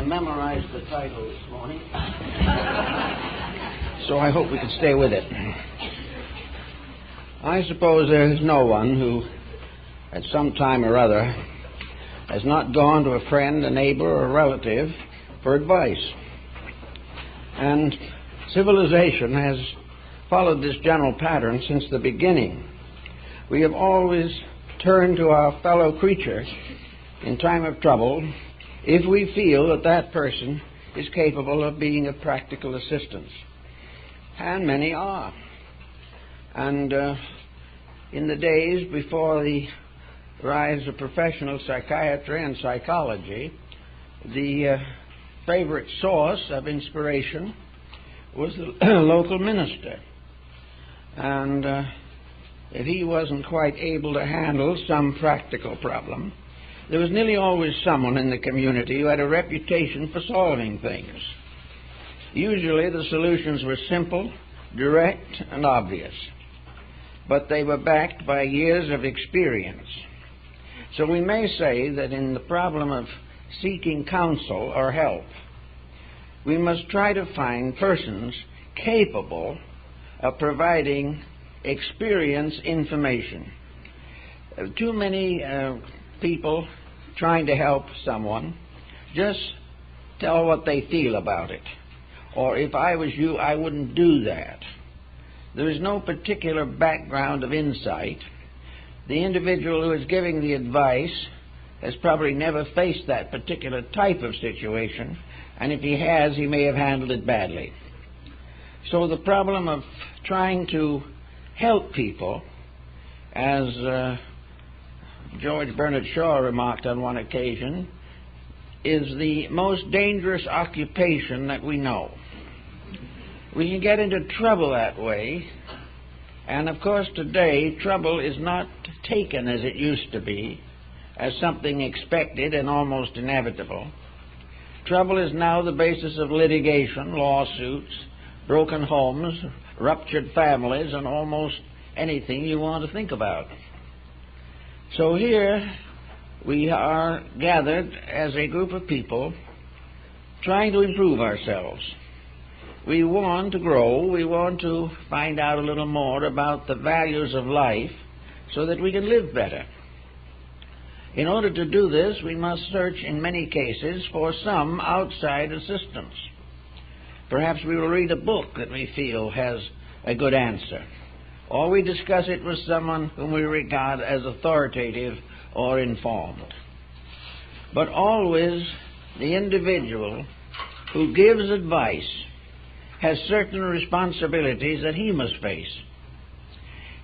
memorized the title this morning, so I hope we can stay with it. I suppose there is no one who, at some time or other, has not gone to a friend, a neighbor, or a relative for advice. And civilization has followed this general pattern since the beginning. We have always turned to our fellow creature in time of trouble if we feel that that person is capable of being of practical assistance. And many are. And in the days before the rise of professional psychiatry and psychology, the favorite source of inspiration was the local minister. And if he wasn't quite able to handle some practical problem, there was nearly always someone in the community who had a reputation for solving things. Usually the solutions were simple, direct, and obvious, but they were backed by years of experience. So we may say that in the problem of seeking counsel or help, we must try to find persons capable of providing experience information. Too many people trying to help someone just tell what they feel about it. Or if I was you, I wouldn't do that. There is no particular background of insight. The individual who is giving the advice has probably never faced that particular type of situation, and if he has, he may have handled it badly. So the problem of trying to help people, as George Bernard Shaw remarked on one occasion, is the most dangerous occupation that we know. We can get into trouble that way, and of course today trouble is not taken as it used to be, as something expected and almost inevitable. Trouble is now the basis of litigation, lawsuits, broken homes, ruptured families, and almost anything you want to think about. So here we are gathered as a group of people trying to improve ourselves. We want to grow. We want to find out a little more about the values of life so that we can live better. In order to do this, we must search in many cases for some outside assistance. Perhaps we will read a book that we feel has a good answer, or we discuss it with someone whom we regard as authoritative or informed. But always the individual who gives advice has certain responsibilities that he must face.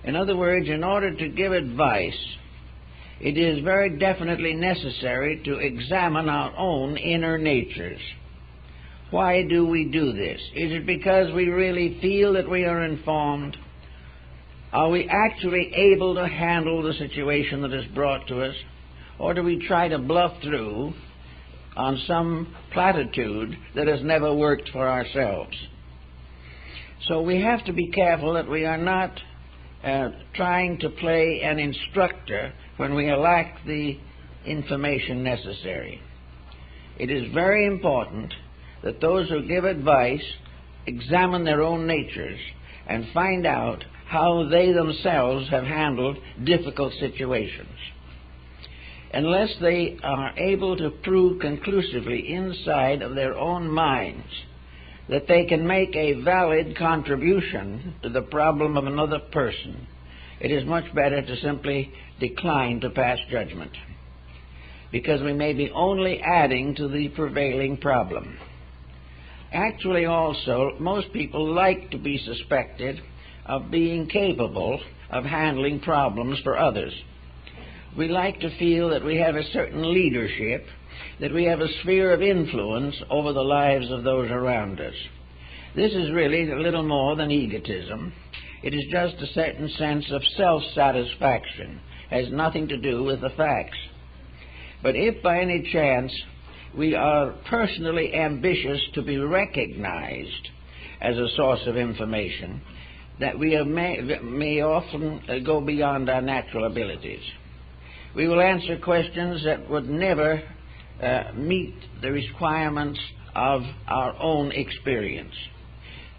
In other words, in order to give advice, it is very definitely necessary to examine our own inner natures. Why do we do this? Is it because we really feel that we are informed? Are we actually able to handle the situation that is brought to us? Or do we try to bluff through on some platitude that has never worked for ourselves? So we have to be careful that we are not trying to play an instructor when we lack the information necessary. It is very important that those who give advice examine their own natures and find out how they themselves have handled difficult situations. Unless they are able to prove conclusively inside of their own minds that they can make a valid contribution to the problem of another person, it is much better to simply decline to pass judgment, because we may be only adding to the prevailing problem. Actually, also, most people like to be suspected of being capable of handling problems for others. We like to feel that we have a certain leadership, that we have a sphere of influence over the lives of those around us. This is really a little more than egotism. It is just a certain sense of self-satisfaction. It has nothing to do with the facts. But if by any chance we are personally ambitious to be recognized as a source of information, that we may often go beyond our natural abilities. We will answer questions that would never meet the requirements of our own experience.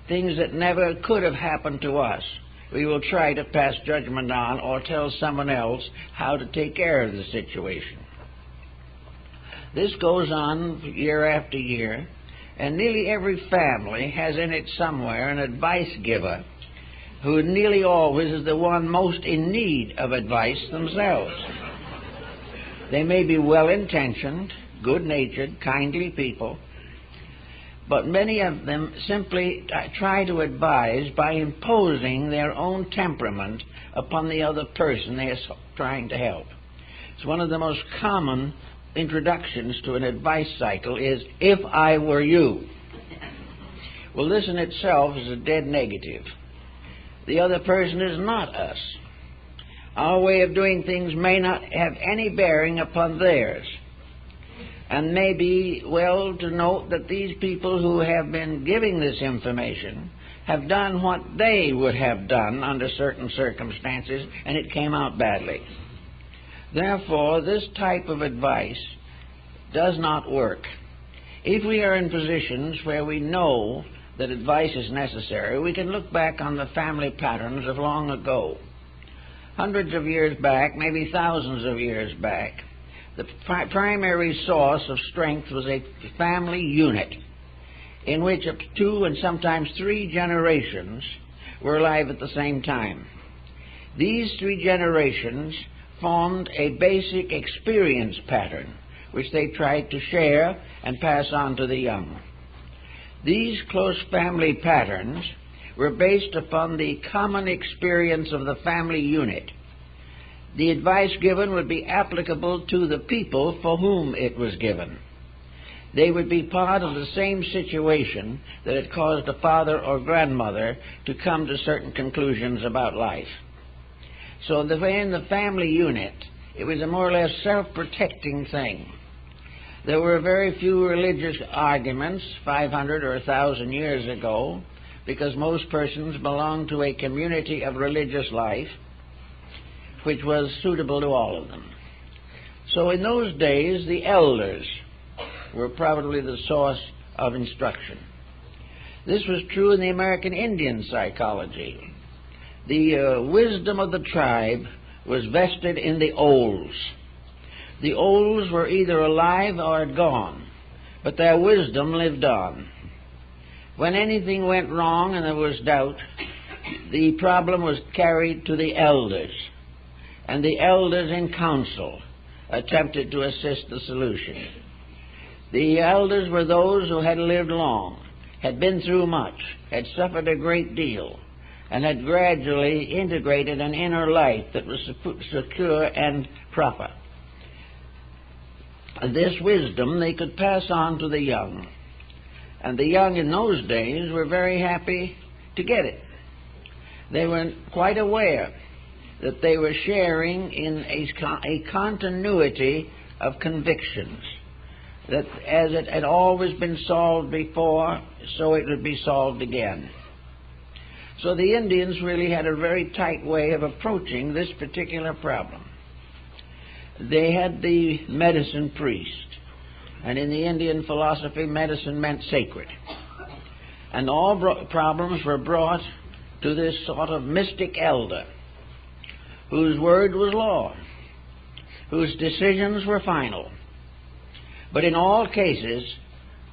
Things that never could have happened to us, we will try to pass judgment on or tell someone else how to take care of the situation. This goes on year after year, and nearly every family has in it somewhere an advice giver who nearly always is the one most in need of advice themselves. They may be well-intentioned, good-natured, kindly people, but many of them simply try to advise by imposing their own temperament upon the other person they are trying to help. It's one of the most common introductions to an advice cycle is, "If I were you." Well, this in itself is a dead negative. The other person is not us. Our way of doing things may not have any bearing upon theirs. And may be well to note that these people who have been giving this information have done what they would have done under certain circumstances, and it came out badly. Therefore, this type of advice does not work. If we are in positions where we know that advice is necessary, we can look back on the family patterns of long ago. Hundreds of years back, maybe thousands of years back, the primary source of strength was a family unit in which up to 2 and sometimes 3 generations were alive at the same time. These 3 generations formed a basic experience pattern which they tried to share and pass on to the young. These close family patterns were based upon the common experience of the family unit. The advice given would be applicable to the people for whom it was given. They would be part of the same situation that had caused a father or grandmother to come to certain conclusions about life. So in the family unit, it was a more or less self-protecting thing. There were very few religious arguments 500 or 1,000 years ago, because most persons belonged to a community of religious life which was suitable to all of them. So in those days, the elders were probably the source of instruction. This was true in the American Indian psychology. The wisdom of the tribe was vested in the olds. The olds were either alive or had gone, but their wisdom lived on. When anything went wrong and there was doubt, the problem was carried to the elders, and the elders in council attempted to assist the solution. The elders were those who had lived long, had been through much, had suffered a great deal, and had gradually integrated an inner life that was secure and proper. This wisdom they could pass on to the young, and the young in those days were very happy to get it. They were quite aware that they were sharing in a continuity of convictions, that as it had always been solved before, so it would be solved again. So the Indians really had a very tight way of approaching this particular problem. They had the medicine priest, and in the Indian philosophy, medicine meant sacred. And all problems were brought to this sort of mystic elder, whose word was law, whose decisions were final, but in all cases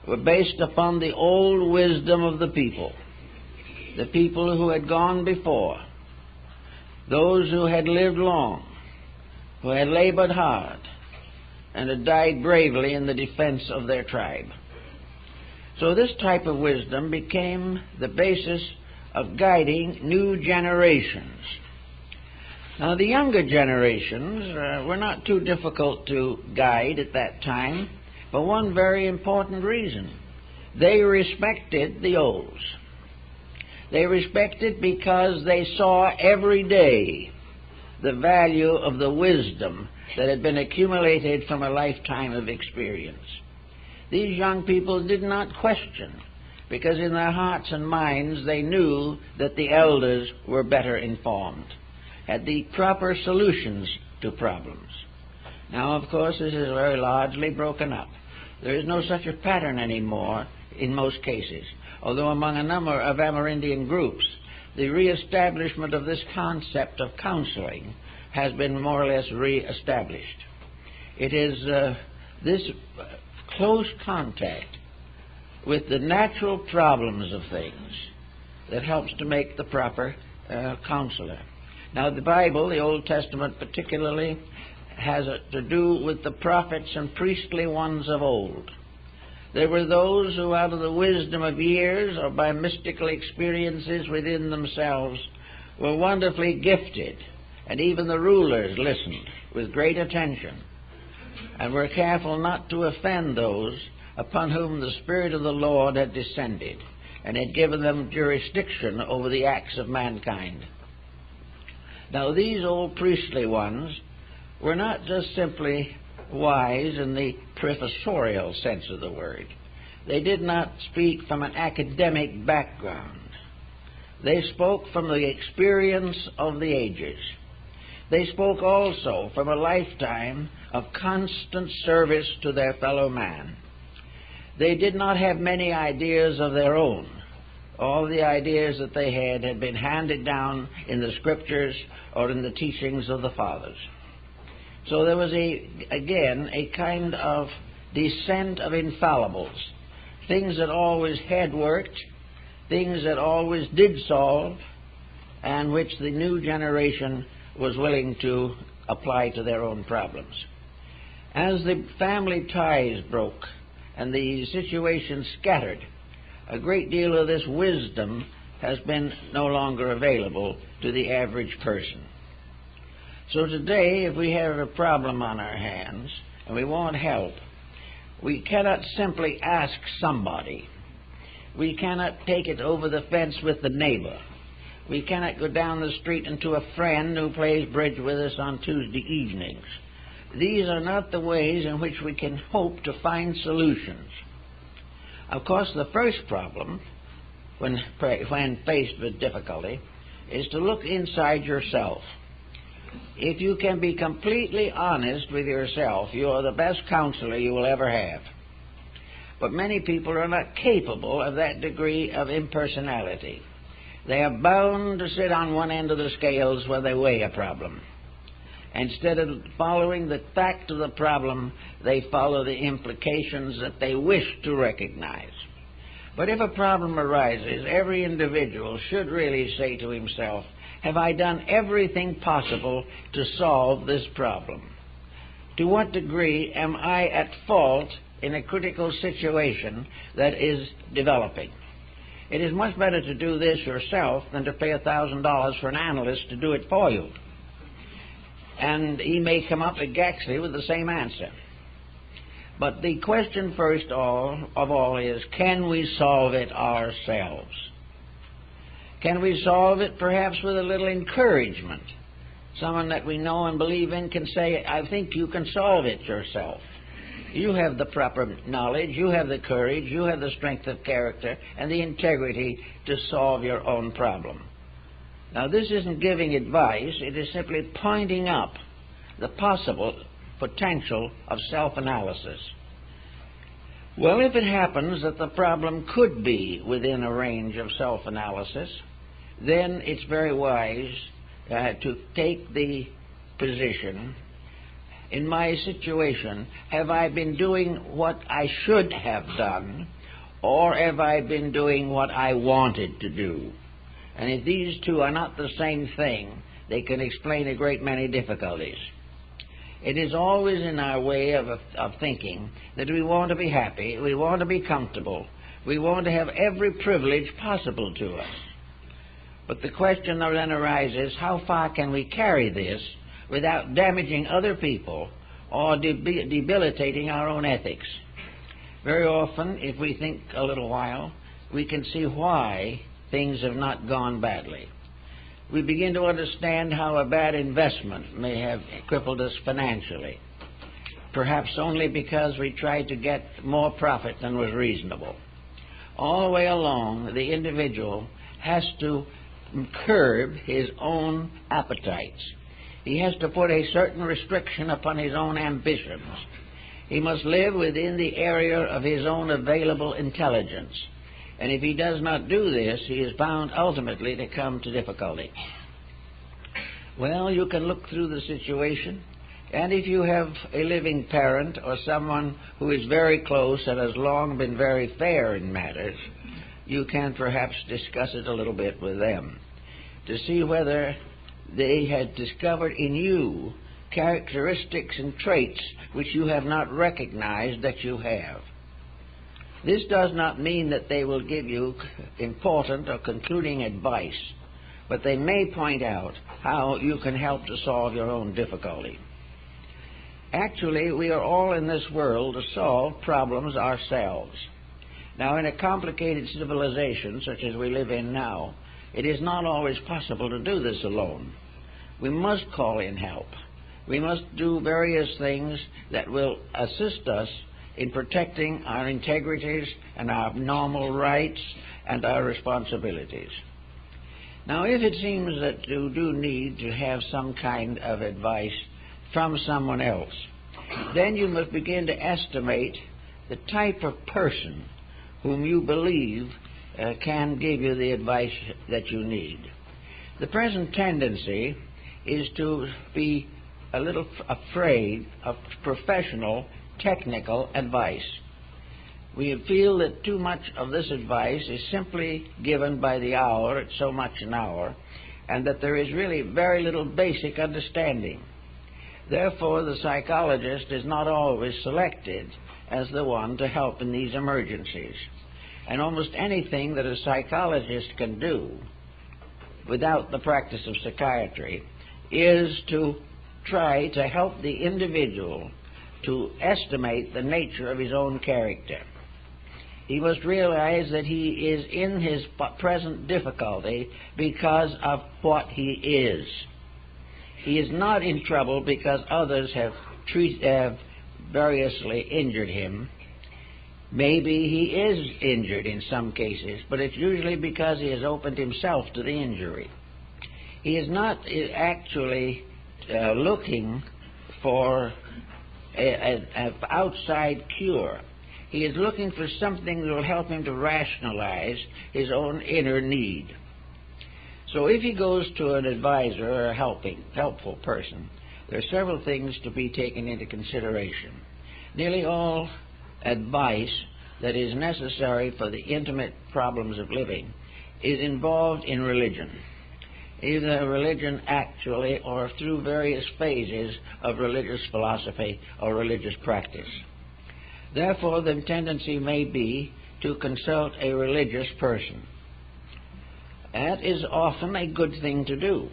were based upon the old wisdom of the people who had gone before, those who had lived long, who had labored hard, and had died bravely in the defense of their tribe. So this type of wisdom became the basis of guiding new generations. Now, the younger generations were not too difficult to guide at that time for one very important reason. They respected the olds. They respected because they saw every day the value of the wisdom that had been accumulated from a lifetime of experience. These young people did not question, because in their hearts and minds they knew that the elders were better informed, had the proper solutions to problems. Now, of course, this is very largely broken up. There is no such a pattern anymore in most cases, although among a number of Amerindian groups, the reestablishment of this concept of counseling has been more or less reestablished. It is this close contact with the natural problems of things that helps to make the proper counselor. Now, the Bible, the Old Testament particularly, has to do with the prophets and priestly ones of old. There were those who, out of the wisdom of years or by mystical experiences within themselves, were wonderfully gifted, and even the rulers listened with great attention and were careful not to offend those upon whom the Spirit of the Lord had descended and had given them jurisdiction over the acts of mankind. Now, these old priestly ones were not just simply wise in the professorial sense of the word. They did not speak from an academic background. They spoke from the experience of the ages. They spoke also from a lifetime of constant service to their fellow man. They did not have many ideas of their own. All the ideas that they had been handed down in the scriptures or in the teachings of the fathers. So there was, again, a kind of descent of infallibles, things that always had worked, things that always did solve, and which the new generation was willing to apply to their own problems. As the family ties broke and the situation scattered, a great deal of this wisdom has been no longer available to the average person. So today, if we have a problem on our hands and we want help, we cannot simply ask somebody. We cannot take it over the fence with the neighbor. We cannot go down the street and to a friend who plays bridge with us on Tuesday evenings. These are not the ways in which we can hope to find solutions. Of course, the first problem, when faced with difficulty, is to look inside yourself. If you can be completely honest with yourself, you are the best counselor you will ever have. But many people are not capable of that degree of impersonality. They are bound to sit on one end of the scales when they weigh a problem. Instead of following the fact of the problem, they follow the implications that they wish to recognize. But if a problem arises, every individual should really say to himself, have I done everything possible to solve this problem? To what degree am I at fault in a critical situation that is developing? It is much better to do this yourself than to pay $1,000 for an analyst to do it for you. And he may come up exactly with the same answer. But the question first of all is, can we solve it ourselves? Can we solve it perhaps with a little encouragement? Someone that we know and believe in can say, I think you can solve it yourself. You have the proper knowledge, you have the courage, you have the strength of character and the integrity to solve your own problem. Now, this isn't giving advice, it is simply pointing up the possible potential of self-analysis. Well, if it happens that the problem could be within a range of self-analysis, then it's very wise to take the position, in my situation, have I been doing what I should have done, or have I been doing what I wanted to do? And if these two are not the same thing, they can explain a great many difficulties. It is always in our way of thinking that we want to be happy, we want to be comfortable, we want to have every privilege possible to us. But the question then arises, how far can we carry this without damaging other people or debilitating our own ethics? Very often, if we think a little while, we can see why things have not gone badly. We begin to understand how a bad investment may have crippled us financially, perhaps only because we tried to get more profit than was reasonable. All the way along, the individual has to curb his own appetites. He has to put a certain restriction upon his own ambitions. He must live within the area of his own available intelligence. And if he does not do this, he is bound ultimately to come to difficulty. Well, you can look through the situation, and if you have a living parent or someone who is very close and has long been very fair in matters, you can perhaps discuss it a little bit with them to see whether they had discovered in you characteristics and traits which you have not recognized that you have. This does not mean that they will give you important or concluding advice, but they may point out how you can help to solve your own difficulty. Actually, we are all in this world to solve problems ourselves. Now, in a complicated civilization such as we live in now, it is not always possible to do this alone. We must call in help. We must do various things that will assist us in protecting our integrities and our normal rights and our responsibilities. Now, if it seems that you do need to have some kind of advice from someone else, then you must begin to estimate the type of person whom you believe can give you the advice that you need. The present tendency is to be a little afraid of professional, technical advice. We feel that too much of this advice is simply given by the hour at so much an hour, and that there is really very little basic understanding. Therefore, the psychologist is not always selected as the one to help in these emergencies. And almost anything that a psychologist can do without the practice of psychiatry is to try to help the individual to estimate the nature of his own character. He must realize that he is in his present difficulty because of what he is. He is not in trouble because others have variously injured him. Maybe he is injured in some cases, but it's usually because he has opened himself to the injury. He is not actually looking for an outside cure. He is looking for something that will help him to rationalize his own inner need. So if he goes to an advisor or a helpful person, there are several things to be taken into consideration. Nearly all advice that is necessary for the intimate problems of living is involved in religion, either religion actually or through various phases of religious philosophy or religious practice. Therefore, the tendency may be to consult a religious person. That is often a good thing to do,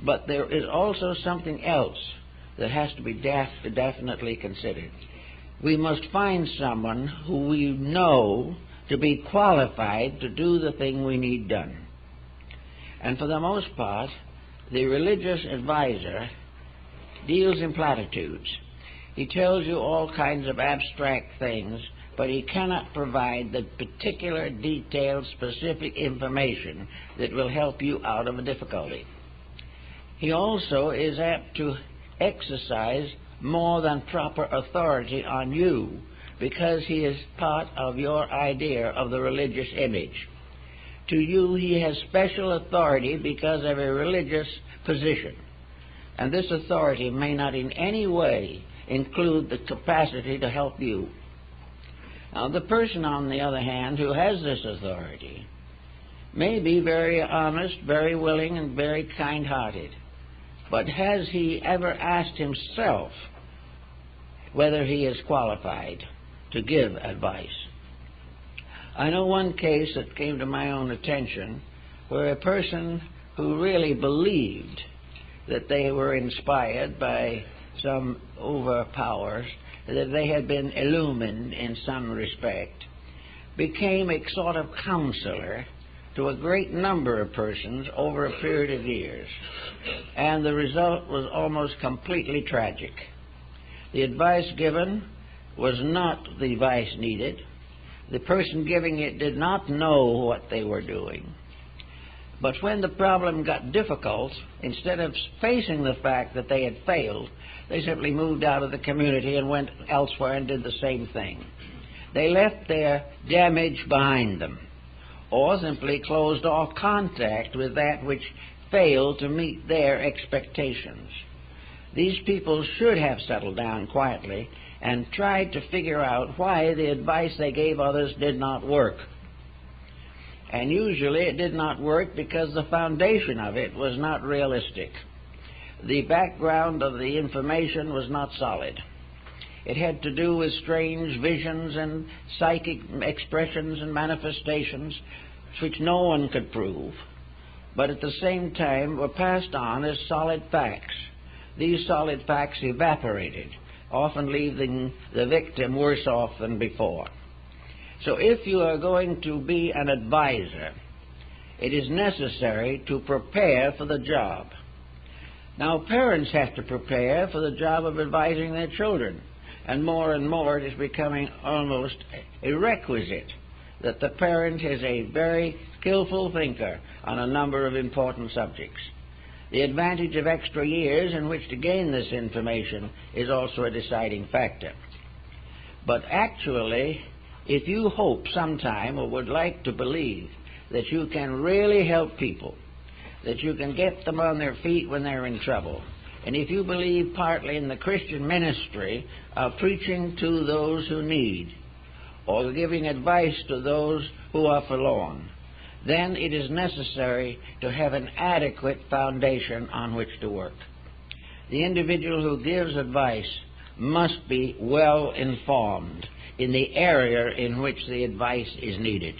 but there is also something else that has to be definitely considered. We must find someone who we know to be qualified to do the thing we need done. And for the most part, the religious advisor deals in platitudes. He tells you all kinds of abstract things, but he cannot provide the particular, detailed, specific information that will help you out of a difficulty. He also is apt to exercise more than proper authority on you because he is part of your idea of the religious image. To you, he has special authority because of a religious position, and this authority may not in any way include the capacity to help you. Now, the person, on the other hand, who has this authority may be very honest, very willing, and very kind-hearted, but has he ever asked himself whether he is qualified to give advice? I know one case that came to my own attention where a person who really believed that they were inspired by some overpowers, that they had been illumined in some respect, became a sort of counselor to a great number of persons over a period of years. And the result was almost completely tragic. The advice given was not the advice needed. The person giving it did not know what they were doing. But when the problem got difficult, instead of facing the fact that they had failed, they simply moved out of the community and went elsewhere and did the same thing. They left their damage behind them, or simply closed off contact with that which failed to meet their expectations. These people should have settled down quietly and tried to figure out why the advice they gave others did not work. And usually it did not work because the foundation of it was not realistic. The background of the information was not solid. It had to do with strange visions and psychic expressions and manifestations which no one could prove, but at the same time were passed on as solid facts. These solid facts evaporated, often leaving the victim worse off than before. So if you are going to be an advisor, it is necessary to prepare for the job. Now, parents have to prepare for the job of advising their children, and more it is becoming almost a requisite that the parent is a very skillful thinker on a number of important subjects. The advantage of extra years in which to gain this information is also a deciding factor. But actually, if you hope sometime or would like to believe that you can really help people, that you can get them on their feet when they're in trouble, and if you believe partly in the Christian ministry of preaching to those who need, or giving advice to those who are forlorn, then it is necessary to have an adequate foundation on which to work. The individual who gives advice must be well informed in the area in which the advice is needed.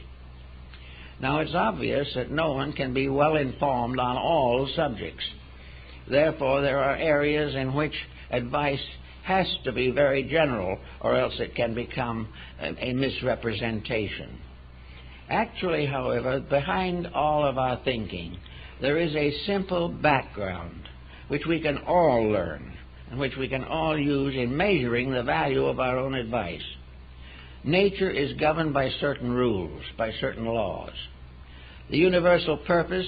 Now, it's obvious that no one can be well informed on all subjects. Therefore, there are areas in which advice has to be very general, or else it can become a misrepresentation. Actually, however, behind all of our thinking, there is a simple background which we can all learn and which we can all use in measuring the value of our own advice. Nature is governed by certain rules, by certain laws. The universal purpose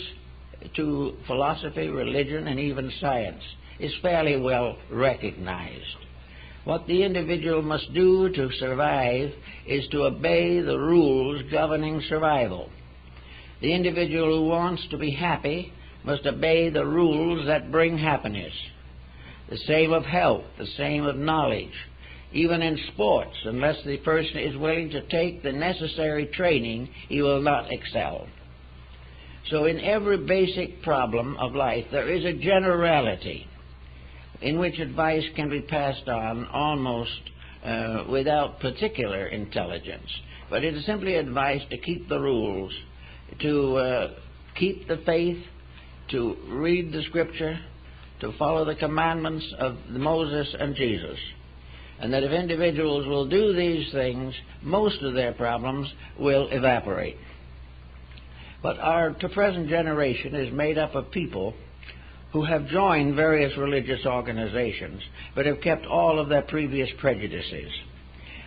to philosophy, religion, and even science is fairly well recognized. What the individual must do to survive is to obey the rules governing survival. The individual who wants to be happy must obey the rules that bring happiness. The same of health, the same of knowledge. Even in sports, unless the person is willing to take the necessary training, he will not excel. So in every basic problem of life, there is a generality in which advice can be passed on almost without particular intelligence. But it is simply advice to keep the rules, to keep the faith, to read the Scripture, to follow the commandments of Moses and Jesus. And that if individuals will do these things, most of their problems will evaporate. But our present generation is made up of people who have joined various religious organizations, but have kept all of their previous prejudices.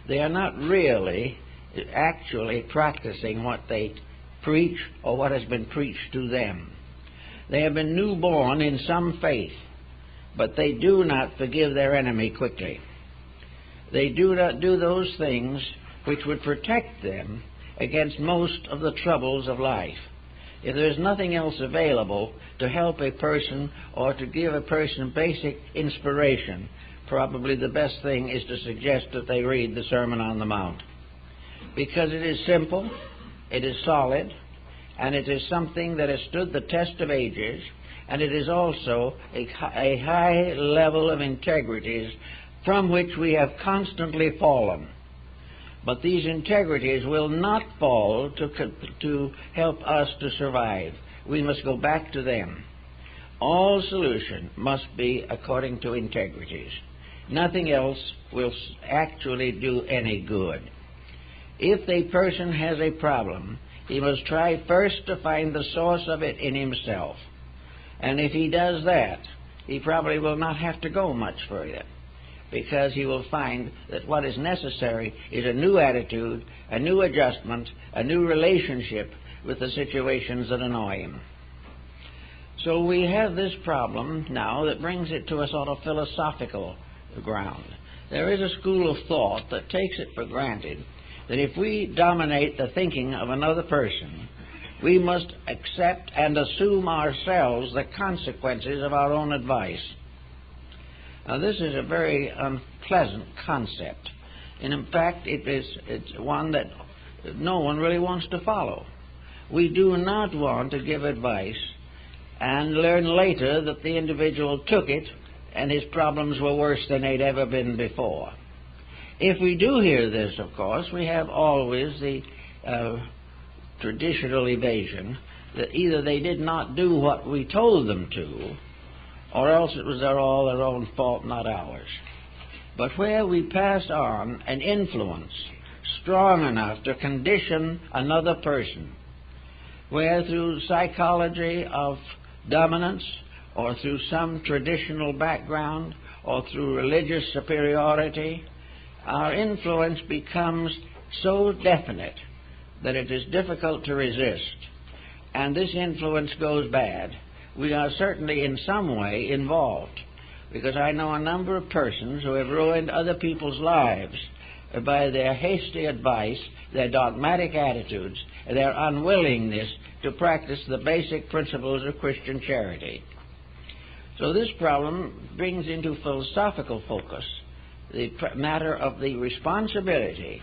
They are not really actually practicing what they preach or what has been preached to them. They have been newborn in some faith, but they do not forgive their enemy quickly. They do not do those things which would protect them against most of the troubles of life. If there is nothing else available to help a person or to give a person basic inspiration, probably the best thing is to suggest that they read the Sermon on the Mount. Because it is simple, it is solid, and it is something that has stood the test of ages, and it is also a high level of integrities from which we have constantly fallen. But these integrities will not fall to help us to survive. We must go back to them. All solution must be according to integrities. Nothing else will actually do any good. If a person has a problem, he must try first to find the source of it in himself. And if he does that, he probably will not have to go much further, because he will find that what is necessary is a new attitude, a new adjustment, a new relationship with the situations that annoy him. So we have this problem now that brings it to a sort of philosophical ground. There is a school of thought that takes it for granted that if we dominate the thinking of another person, we must accept and assume ourselves the consequences of our own advice. Now, this is a very unpleasant concept, and in fact, it's one that no one really wants to follow. We do not want to give advice and learn later that the individual took it and his problems were worse than they'd ever been before. If we do hear this, of course, we have always the traditional evasion that either they did not do what we told them to, or else it was all their own fault, not ours. But where we pass on an influence strong enough to condition another person, where through psychology of dominance, or through some traditional background, or through religious superiority, our influence becomes so definite that it is difficult to resist, and this influence goes bad, we are certainly in some way involved, because I know a number of persons who have ruined other people's lives by their hasty advice, their dogmatic attitudes, their unwillingness to practice the basic principles of Christian charity. So this problem brings into philosophical focus the matter of the responsibility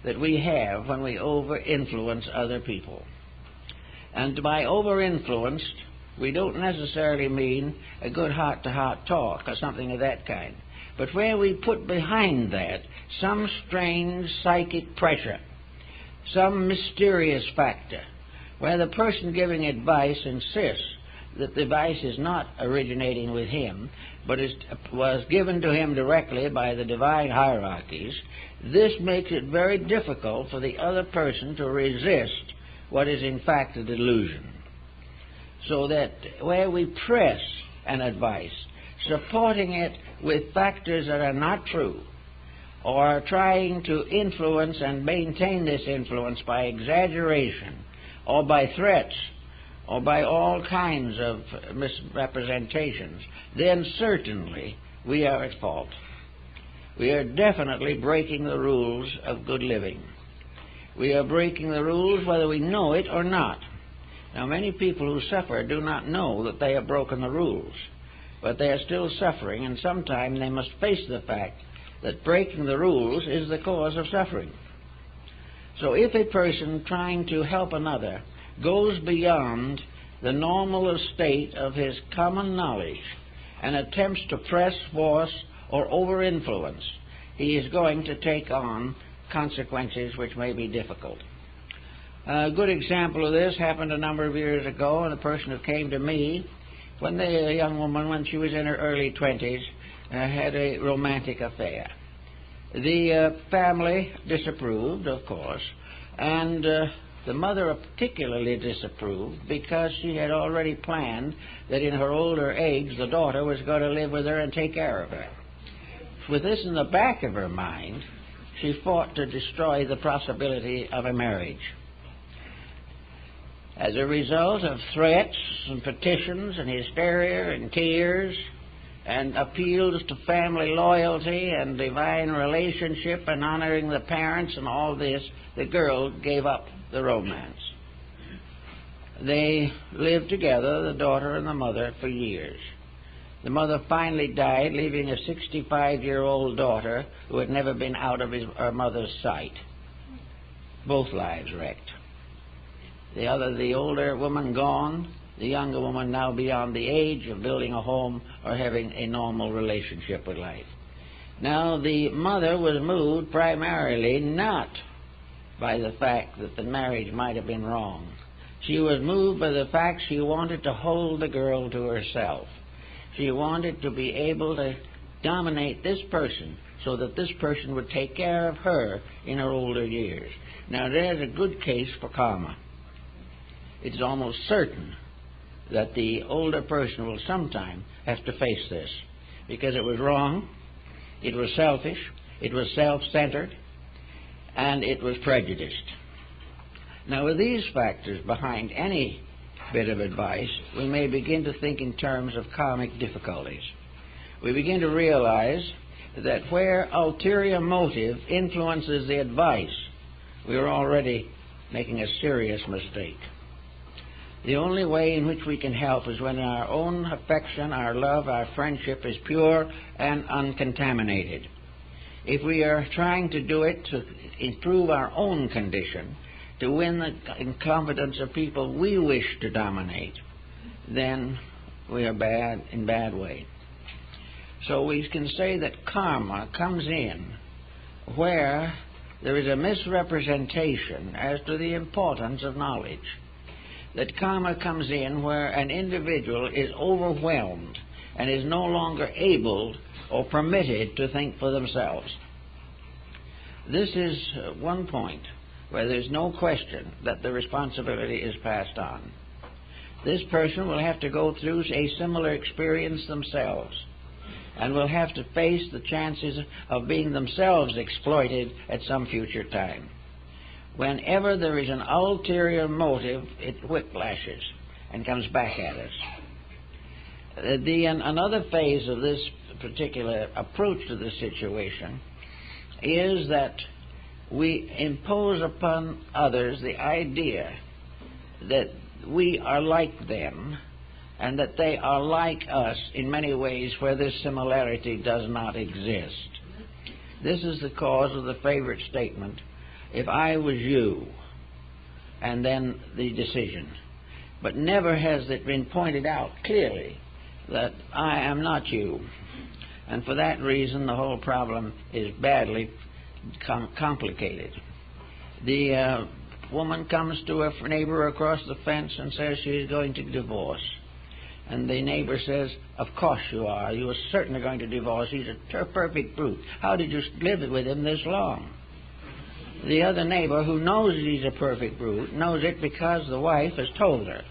that we have when we over-influence other people. And by over-influenced, we don't necessarily mean a good heart-to-heart talk or something of that kind, but where we put behind that some strange psychic pressure, some mysterious factor, where the person giving advice insists that the advice is not originating with him, but was given to him directly by the divine hierarchies. This makes it very difficult for the other person to resist what is in fact a delusion. So that where we press an advice, supporting it with factors that are not true, or trying to influence and maintain this influence by exaggeration, or by threats, or by all kinds of misrepresentations, then certainly we are at fault. We are definitely breaking the rules of good living. We are breaking the rules whether we know it or not. Now, many people who suffer do not know that they have broken the rules, but they are still suffering, and sometime they must face the fact that breaking the rules is the cause of suffering. So if a person trying to help another goes beyond the normal estate of his common knowledge and attempts to press, force, or over-influence, he is going to take on consequences which may be difficult. A good example of this happened a number of years ago, and a person who came to me when a young woman, when she was in her early 20s, had a romantic affair. The family disapproved, of course, and the mother particularly disapproved because she had already planned that in her older age the daughter was going to live with her and take care of her. With this in the back of her mind, she fought to destroy the possibility of a marriage. As a result of threats and petitions and hysteria and tears and appeals to family loyalty and divine relationship and honoring the parents and all this, the girl gave up the romance. They lived together, the daughter and the mother, for years. The mother finally died, leaving a 65-year-old daughter who had never been out of her mother's sight. Both lives wrecked. The older woman gone, the younger woman now beyond the age of building a home or having a normal relationship with life. Now, the mother was moved primarily not by the fact that the marriage might have been wrong. She was moved by the fact she wanted to hold the girl to herself. She wanted to be able to dominate this person so that this person would take care of her in her older years. Now, there's a good case for karma. It's almost certain that the older person will sometime have to face this, because it was wrong, it was selfish, it was self-centered, and it was prejudiced. Now, with these factors behind any bit of advice, we may begin to think in terms of karmic difficulties. We begin to realize that where ulterior motive influences the advice, we are already making a serious mistake. The only way in which we can help is when our own affection, our love, our friendship is pure and uncontaminated. If we are trying to do it to improve our own condition, to win the confidence of people we wish to dominate, then we are in bad way. So we can say that karma comes in where there is a misrepresentation as to the importance of knowledge. That karma comes in where an individual is overwhelmed and is no longer able or permitted to think for themselves. This is one point where there's no question that the responsibility is passed on. This person will have to go through a similar experience themselves and will have to face the chances of being themselves exploited at some future time. Whenever there is an ulterior motive, it whiplashes and comes back at us. Another phase of this particular approach to the situation is that we impose upon others the idea that we are like them and that they are like us in many ways where this similarity does not exist. This is the cause of the favorite statement, "If I was you," and then the decision. But never has it been pointed out clearly that I am not you. And for that reason, the whole problem is badly complicated. The woman comes to a neighbor across the fence and says she is going to divorce. And the neighbor says, "Of course you are. You are certainly going to divorce. He's a perfect brute. How did you live with him this long?" The other neighbor, who knows he's a perfect brute, knows it because the wife has told her.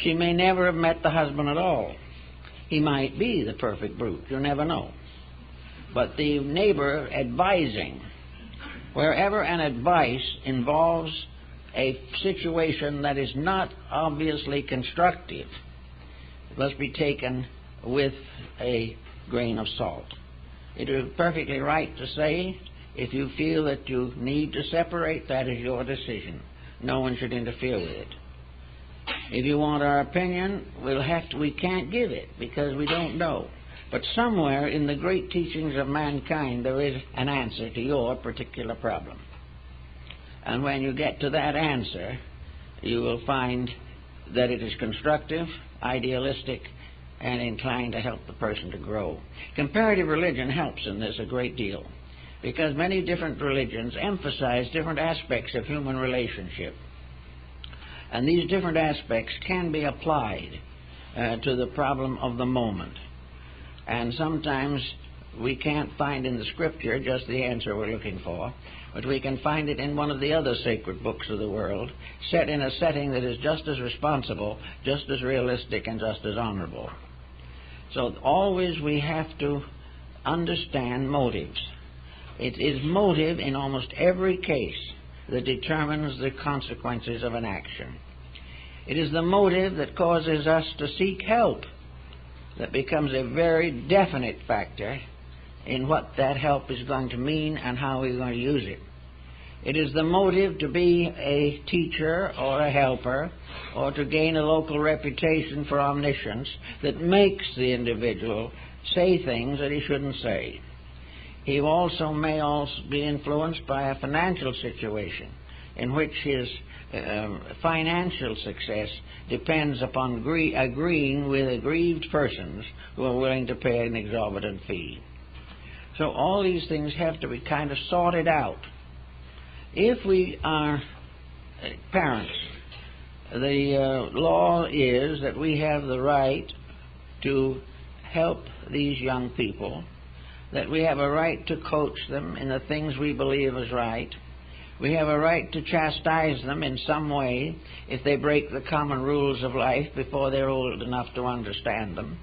She may never have met the husband at all. He might be the perfect brute. You never know. But the neighbor advising, wherever an advice involves a situation that is not obviously constructive, it must be taken with a grain of salt. It is perfectly right to say, if you feel that you need to separate, that is your decision. No one should interfere with it. If you want our opinion, we can't give it because we don't know. But somewhere in the great teachings of mankind there is an answer to your particular problem. And when you get to that answer, you will find that it is constructive, idealistic, and inclined to help the person to grow. Comparative religion helps in this a great deal because many different religions emphasize different aspects of human relationship. And these different aspects can be applied to the problem of the moment. And sometimes we can't find in the scripture just the answer we're looking for, but we can find it in one of the other sacred books of the world, set in a setting that is just as responsible, just as realistic, and just as honorable. So always we have to understand motives. It is motive in almost every case that determines the consequences of an action. It is the motive that causes us to seek help that becomes a very definite factor in what that help is going to mean and how we're going to use it. It is the motive to be a teacher or a helper or to gain a local reputation for omniscience that makes the individual say things that he shouldn't say. He also may be influenced by a financial situation in which his financial success depends upon agreeing with aggrieved persons who are willing to pay an exorbitant fee. So all these things have to be kind of sorted out. If we are parents, the law is that we have the right to help these young people, that we have a right to coach them in the things we believe is right. We have a right to chastise them in some way if they break the common rules of life before they're old enough to understand them.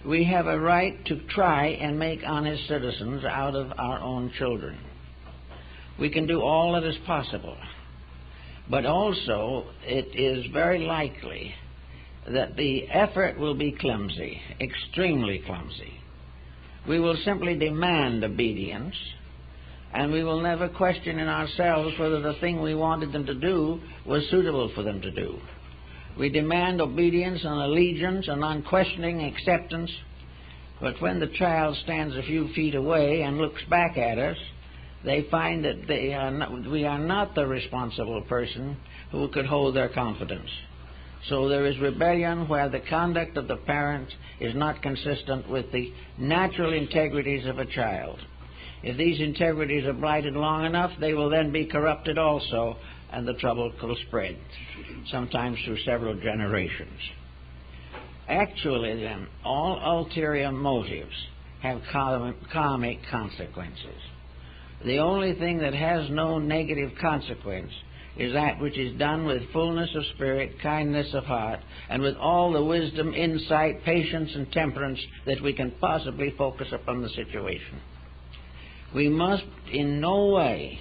We have a right to try and make honest citizens out of our own children. We can do all that is possible. But also, it is very likely that the effort will be clumsy, extremely clumsy. We will simply demand obedience, and we will never question in ourselves whether the thing we wanted them to do was suitable for them to do. We demand obedience and allegiance and unquestioning acceptance, but when the child stands a few feet away and looks back at us, they find that we are not the responsible person who could hold their confidence. So there is rebellion where the conduct of the parent is not consistent with the natural integrities of a child. If these integrities are blighted long enough, they will then be corrupted also, and the trouble will spread, sometimes through several generations. Actually, then, all ulterior motives have karmic consequences. The only thing that has no negative consequence is that which is done with fullness of spirit, kindness of heart, and with all the wisdom, insight, patience, and temperance that we can possibly focus upon the situation. We must in no way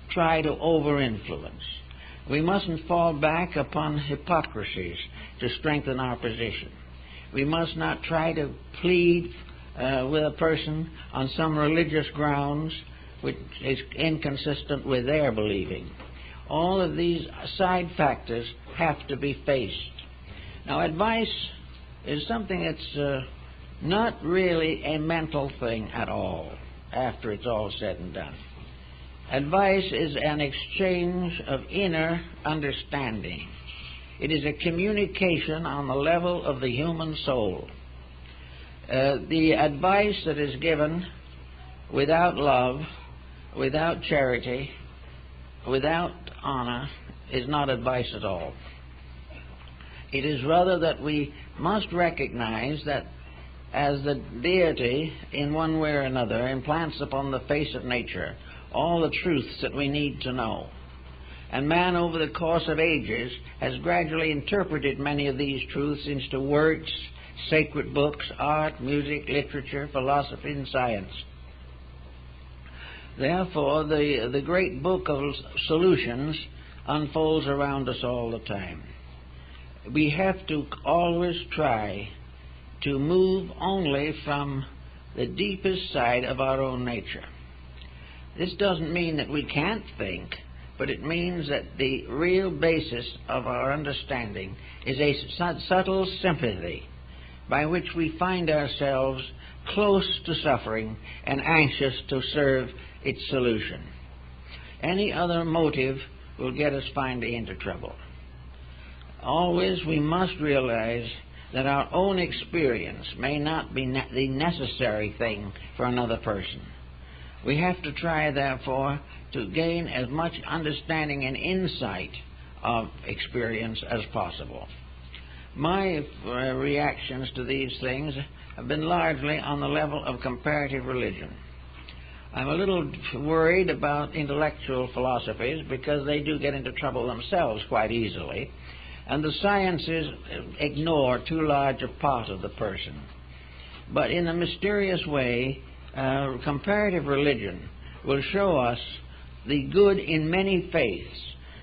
try to over-influence. We mustn't fall back upon hypocrisies to strengthen our position. We must not try to plead with a person on some religious grounds which is inconsistent with their believing. All of these side factors have to be faced. Now, advice is something that's not really a mental thing at all after it's all said and done. Advice is an exchange of inner understanding. It is a communication on the level of the human soul. The advice that is given without love, without charity, without honor, is not advice at all. It is rather that we must recognize that as the deity, in one way or another, implants upon the face of nature all the truths that we need to know. And man, over the course of ages, has gradually interpreted many of these truths into works, sacred books, art, music, literature, philosophy, and science. Therefore, the great book of solutions unfolds around us all the time. We have to always try to move only from the deepest side of our own nature. This doesn't mean that we can't think, but it means that the real basis of our understanding is a subtle sympathy by which we find ourselves close to suffering and anxious to serve its solution. Any other motive will get us finally into trouble. Always we must realize that our own experience may not be the necessary thing for another person. We have to try, therefore, to gain as much understanding and insight of experience as possible. My reactions to these things have been largely on the level of comparative religion. I'm a little worried about intellectual philosophies because they do get into trouble themselves quite easily, and the sciences ignore too large a part of the person. But in a mysterious way, comparative religion will show us the good in many faiths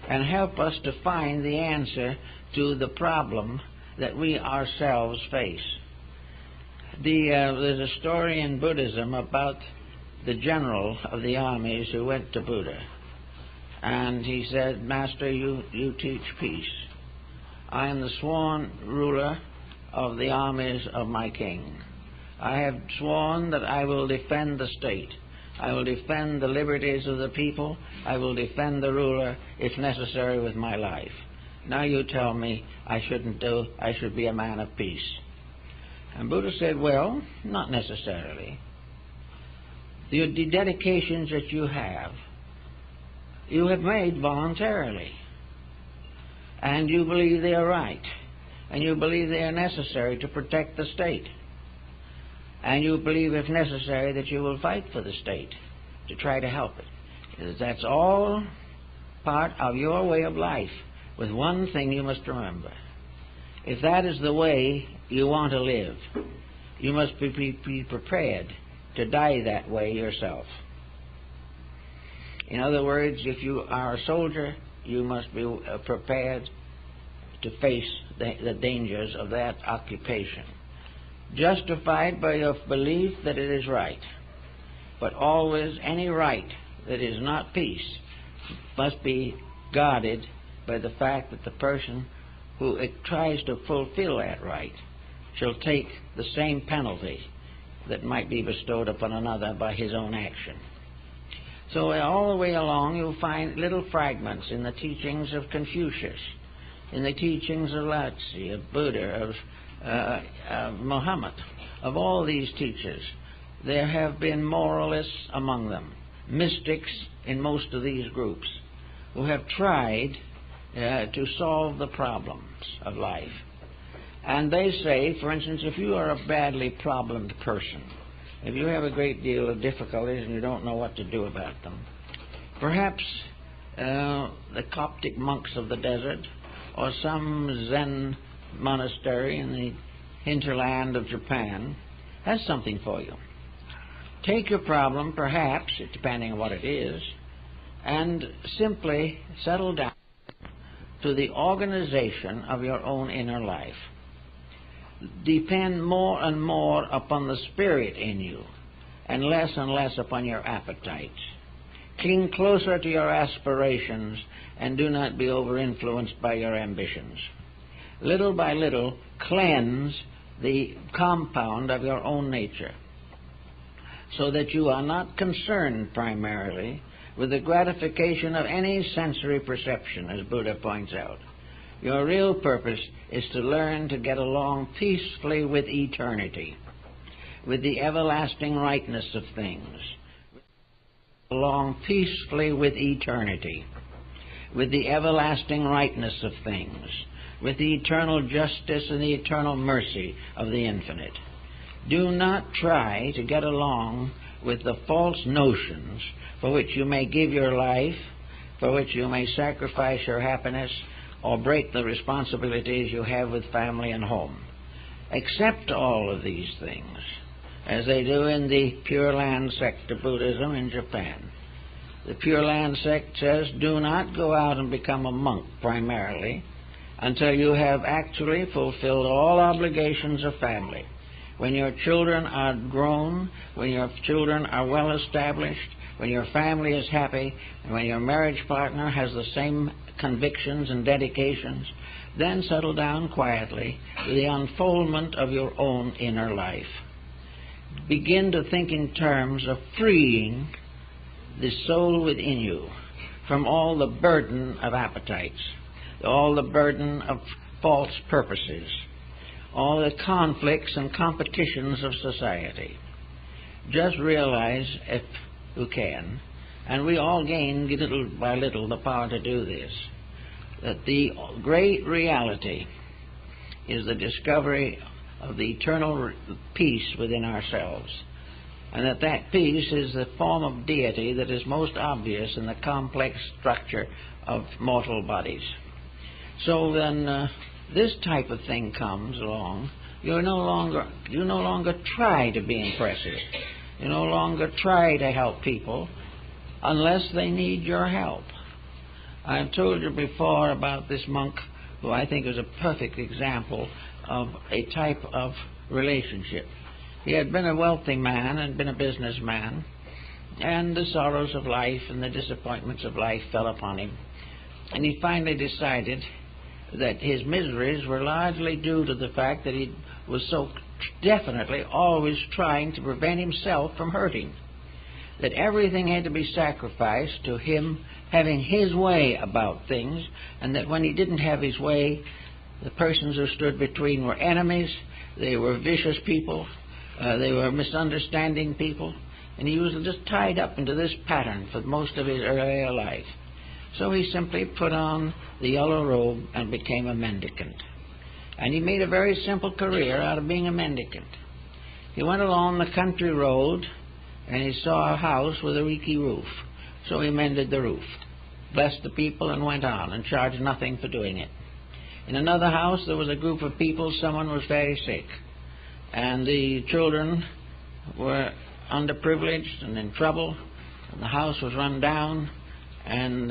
and help us to find the answer to the problem that we ourselves face. There's a story in Buddhism about the general of the armies who went to Buddha, and he said, "Master, you teach peace. I am the sworn ruler of the armies of my king. I have sworn that I will defend the state. I will defend the liberties of the people. I will defend the ruler, if necessary, with my life. Now you tell me I should be a man of peace." And Buddha said, "Well, not necessarily. The dedications that you have made voluntarily. And you believe they are right. And you believe they are necessary to protect the state. And you believe, if necessary, that you will fight for the state to try to help it. That's all part of your way of life, with one thing you must remember. If that is the way you want to live, you must be prepared to die that way yourself. In other words, if you are a soldier, you must be prepared to face the dangers of that occupation, justified by your belief that it is right. But always any right that is not peace must be guarded by the fact that the person who tries to fulfill that right shall take the same penalty that might be bestowed upon another by his own action. So all the way along you'll find little fragments in the teachings of Confucius, in the teachings of Lao Tzu, of Buddha, of Muhammad, of all these teachers. There have been moralists among them, mystics in most of these groups, who have tried to solve the problems of life. And they say, for instance, if you are a badly problemed person, if you have a great deal of difficulties and you don't know what to do about them, perhaps the Coptic monks of the desert or some Zen monastery in the hinterland of Japan has something for you. Take your problem, perhaps, depending on what it is, and simply settle down to the organization of your own inner life. Depend more and more upon the spirit in you and less upon your appetites. Cling closer to your aspirations and do not be over-influenced by your ambitions. Little by little, cleanse the compound of your own nature so that you are not concerned primarily with the gratification of any sensory perception, as Buddha points out. Your real purpose is to learn to get along peacefully with eternity, with the everlasting rightness of things. Along peacefully with eternity, with the everlasting rightness of things, with the eternal justice and the eternal mercy of the infinite. Do not try to get along with the false notions for which you may give your life, for which you may sacrifice your happiness, or break the responsibilities you have with family and home. Accept all of these things, as they do in the Pure Land sect of Buddhism in Japan. The Pure Land sect says, do not go out and become a monk primarily until you have actually fulfilled all obligations of family. When your children are grown, when your children are well established, when your family is happy, and when your marriage partner has the same convictions and dedications, then settle down quietly to the unfoldment of your own inner life. Begin to think in terms of freeing the soul within you from all the burden of appetites, all the burden of false purposes, all the conflicts and competitions of society. Just realize, if you can, and we all gain little by little the power to do this, that the great reality is the discovery of the eternal peace within ourselves, and that peace is the form of deity that is most obvious in the complex structure of mortal bodies. So then this type of thing comes along, you no longer try to be impressive. You no longer try to help people unless they need your help. I have told you before about this monk who I think is a perfect example of a type of relationship. He had been a wealthy man and been a businessman, and the sorrows of life and the disappointments of life fell upon him. And he finally decided that his miseries were largely due to the fact that he was so definitely always trying to prevent himself from hurting, that everything had to be sacrificed to him having his way about things, and that when he didn't have his way, the persons who stood between were enemies, they were vicious people, they were misunderstanding people, and he was just tied up into this pattern for most of his earlier life. So he simply put on the yellow robe and became a mendicant. And he made a very simple career out of being a mendicant. He went along the country road and he saw a house with a leaky roof. So he mended the roof, blessed the people, and went on and charged nothing for doing it. In another house there was a group of people, someone was very sick, and the children were underprivileged and in trouble, and the house was run down, and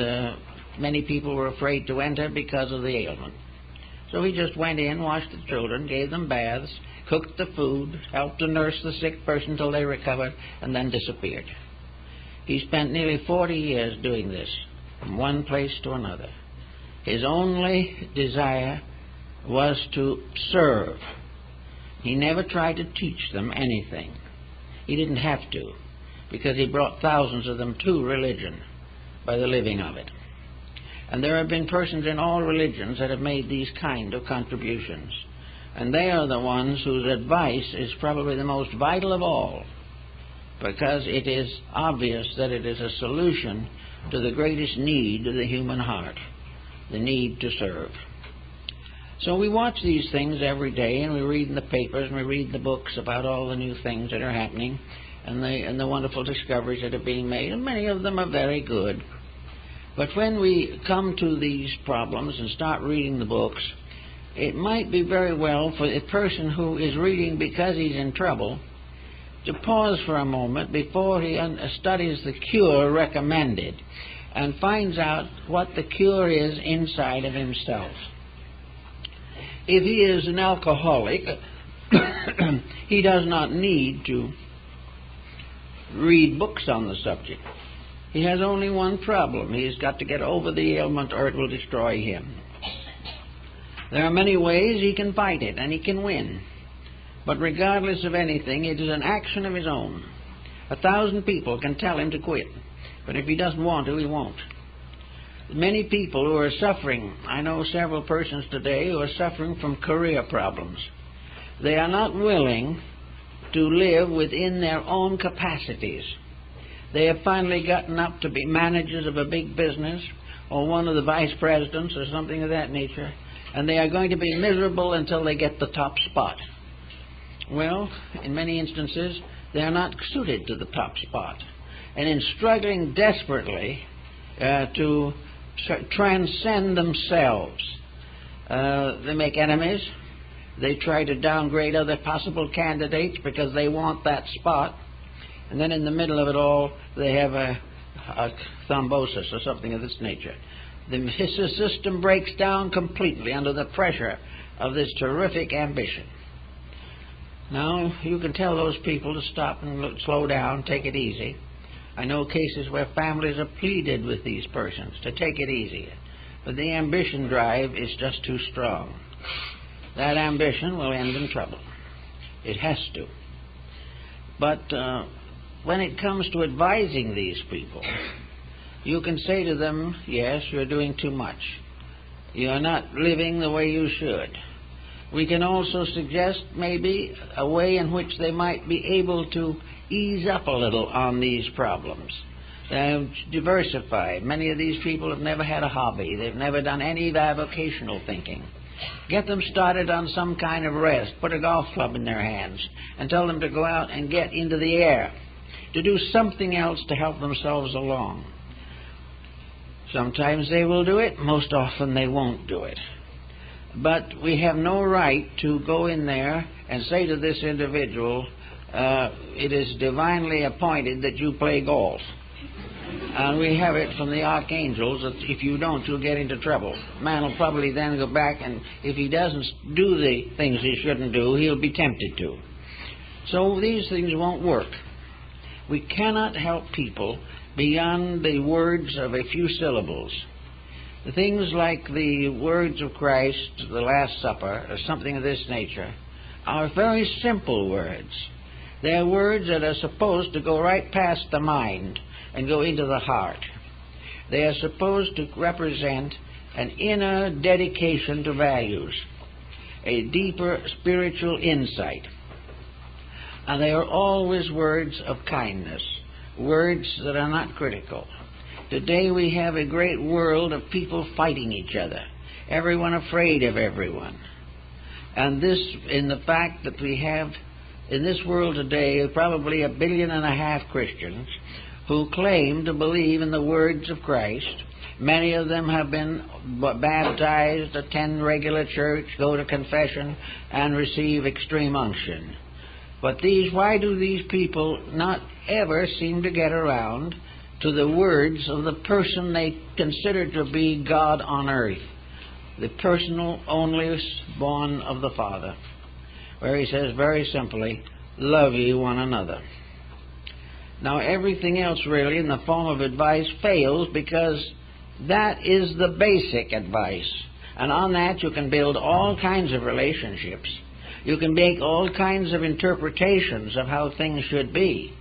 many people were afraid to enter because of the ailment. So he just went in, washed the children, gave them baths, cooked the food, helped to nurse the sick person till they recovered, and then disappeared. He spent nearly 40 years doing this, from one place to another. His only desire was to serve. He never tried to teach them anything. He didn't have to, because he brought thousands of them to religion by the living of it. And there have been persons in all religions that have made these kind of contributions. And they are the ones whose advice is probably the most vital of all, because it is obvious that it is a solution to the greatest need of the human heart, the need to serve. So we watch these things every day, and we read in the papers and we read the books about all the new things that are happening and the wonderful discoveries that are being made, and many of them are very good. But when we come to these problems and start reading the books, it might be very well for a person who is reading because he's in trouble to pause for a moment before he studies the cure recommended and finds out what the cure is inside of himself. If he is an alcoholic, he does not need to read books on the subject. He has only one problem. He's got to get over the ailment or it will destroy him. There are many ways he can fight it, and he can win. But regardless of anything, it is an action of his own. 1,000 people can tell him to quit, but if he doesn't want to, he won't. Many people who are suffering, I know several persons today who are suffering from career problems. They are not willing to live within their own capacities. They have finally gotten up to be managers of a big business or one of the vice presidents or something of that nature, and they are going to be miserable until they get the top spot. Well, in many instances, they are not suited to the top spot. And in struggling desperately to transcend themselves, they make enemies. They try to downgrade other possible candidates because they want that spot. And then in the middle of it all, they have a thrombosis or something of this nature. The system breaks down completely under the pressure of this terrific ambition. Now, you can tell those people to stop and slow down, take it easy. I know cases where families have pleaded with these persons to take it easy, but the ambition drive is just too strong. That ambition will end in trouble. It has to. But when it comes to advising these people, you can say to them, yes, you're doing too much. You're not living the way you should. We can also suggest maybe a way in which they might be able to ease up a little on these problems. Diversify. Many of these people have never had a hobby. They've never done any vocational thinking. Get them started on some kind of rest. Put a golf club in their hands and tell them to go out and get into the air, to do something else to help themselves along. Sometimes they will do it. Most often they won't do it. But we have no right to go in there and say to this individual, it is divinely appointed that you play golf. And we have it from the archangels that if you don't, you'll get into trouble. Man will probably then go back, and if he doesn't do the things he shouldn't do, he'll be tempted to. So these things won't work. We cannot help people beyond the words of a few syllables. The things like the words of Christ, the Last Supper, or something of this nature, are very simple words. They are words that are supposed to go right past the mind and go into the heart. They are supposed to represent an inner dedication to values, a deeper spiritual insight. And they are always words of kindness, words that are not critical. Today we have a great world of people fighting each other, everyone afraid of everyone. And this, in the fact that we have in this world today probably 1.5 billion Christians who claim to believe in the words of Christ. Many of them have been baptized, attend regular church, go to confession, and receive extreme unction. But why do these people not ever seem to get around to the words of the person they consider to be God on earth, the personal only born of the Father, where he says very simply, love ye one another. Now everything else really in the form of advice fails, because that is the basic advice. And on that you can build all kinds of relationships. You can make all kinds of interpretations of how things should be.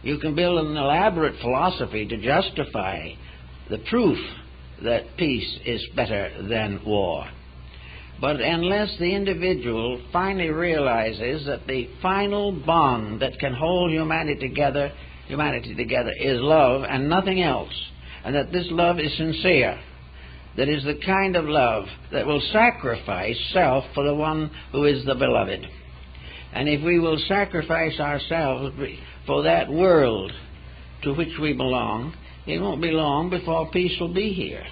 You can build an elaborate philosophy to justify the proof that peace is better than war. But unless the individual finally realizes that the final bond that can hold humanity together is love and nothing else, and that this love is sincere, that is the kind of love that will sacrifice self for the one who is the beloved. And if we will sacrifice ourselves for that world to which we belong, it won't be long before peace will be here.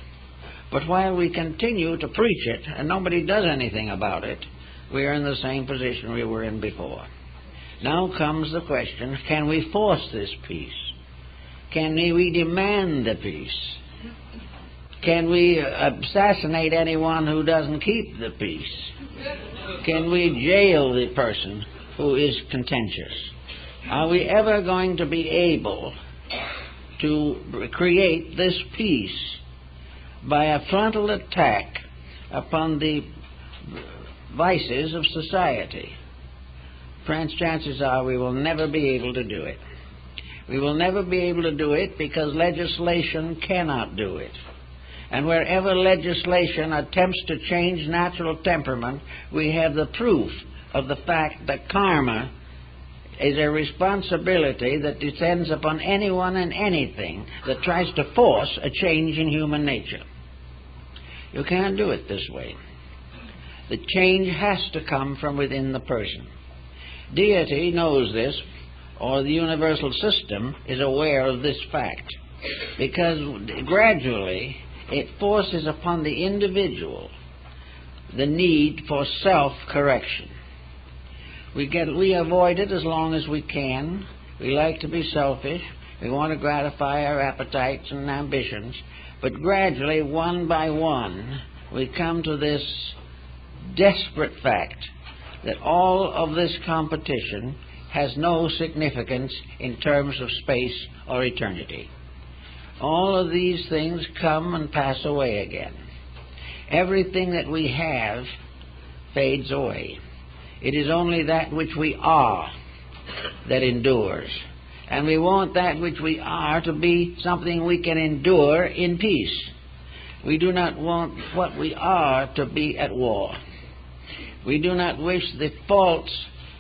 But while we continue to preach it and nobody does anything about it, we are in the same position we were in before. Now comes the question, can we force this peace? Can we demand the peace? Can we assassinate anyone who doesn't keep the peace? Can we jail the person who is contentious? Are we ever going to be able to create this peace by a frontal attack upon the vices of society? Friends, chances are we will never be able to do it. We will never be able to do it because legislation cannot do it. And wherever legislation attempts to change natural temperament, we have the proof of the fact that karma is a responsibility that descends upon anyone and anything that tries to force a change in human nature. You can't do it this way. The change has to come from within the person. Deity knows this, or the universal system is aware of this fact, because gradually it forces upon the individual the need for self-correction. We avoid it as long as we can. We like to be selfish. We want to gratify our appetites and ambitions. But gradually, one by one, we come to this desperate fact that all of this competition has no significance in terms of space or eternity. All of these things come and pass away again. Everything that we have fades away. It is only that which we are that endures. And we want that which we are to be something we can endure in peace. We do not want what we are to be at war. We do not wish the faults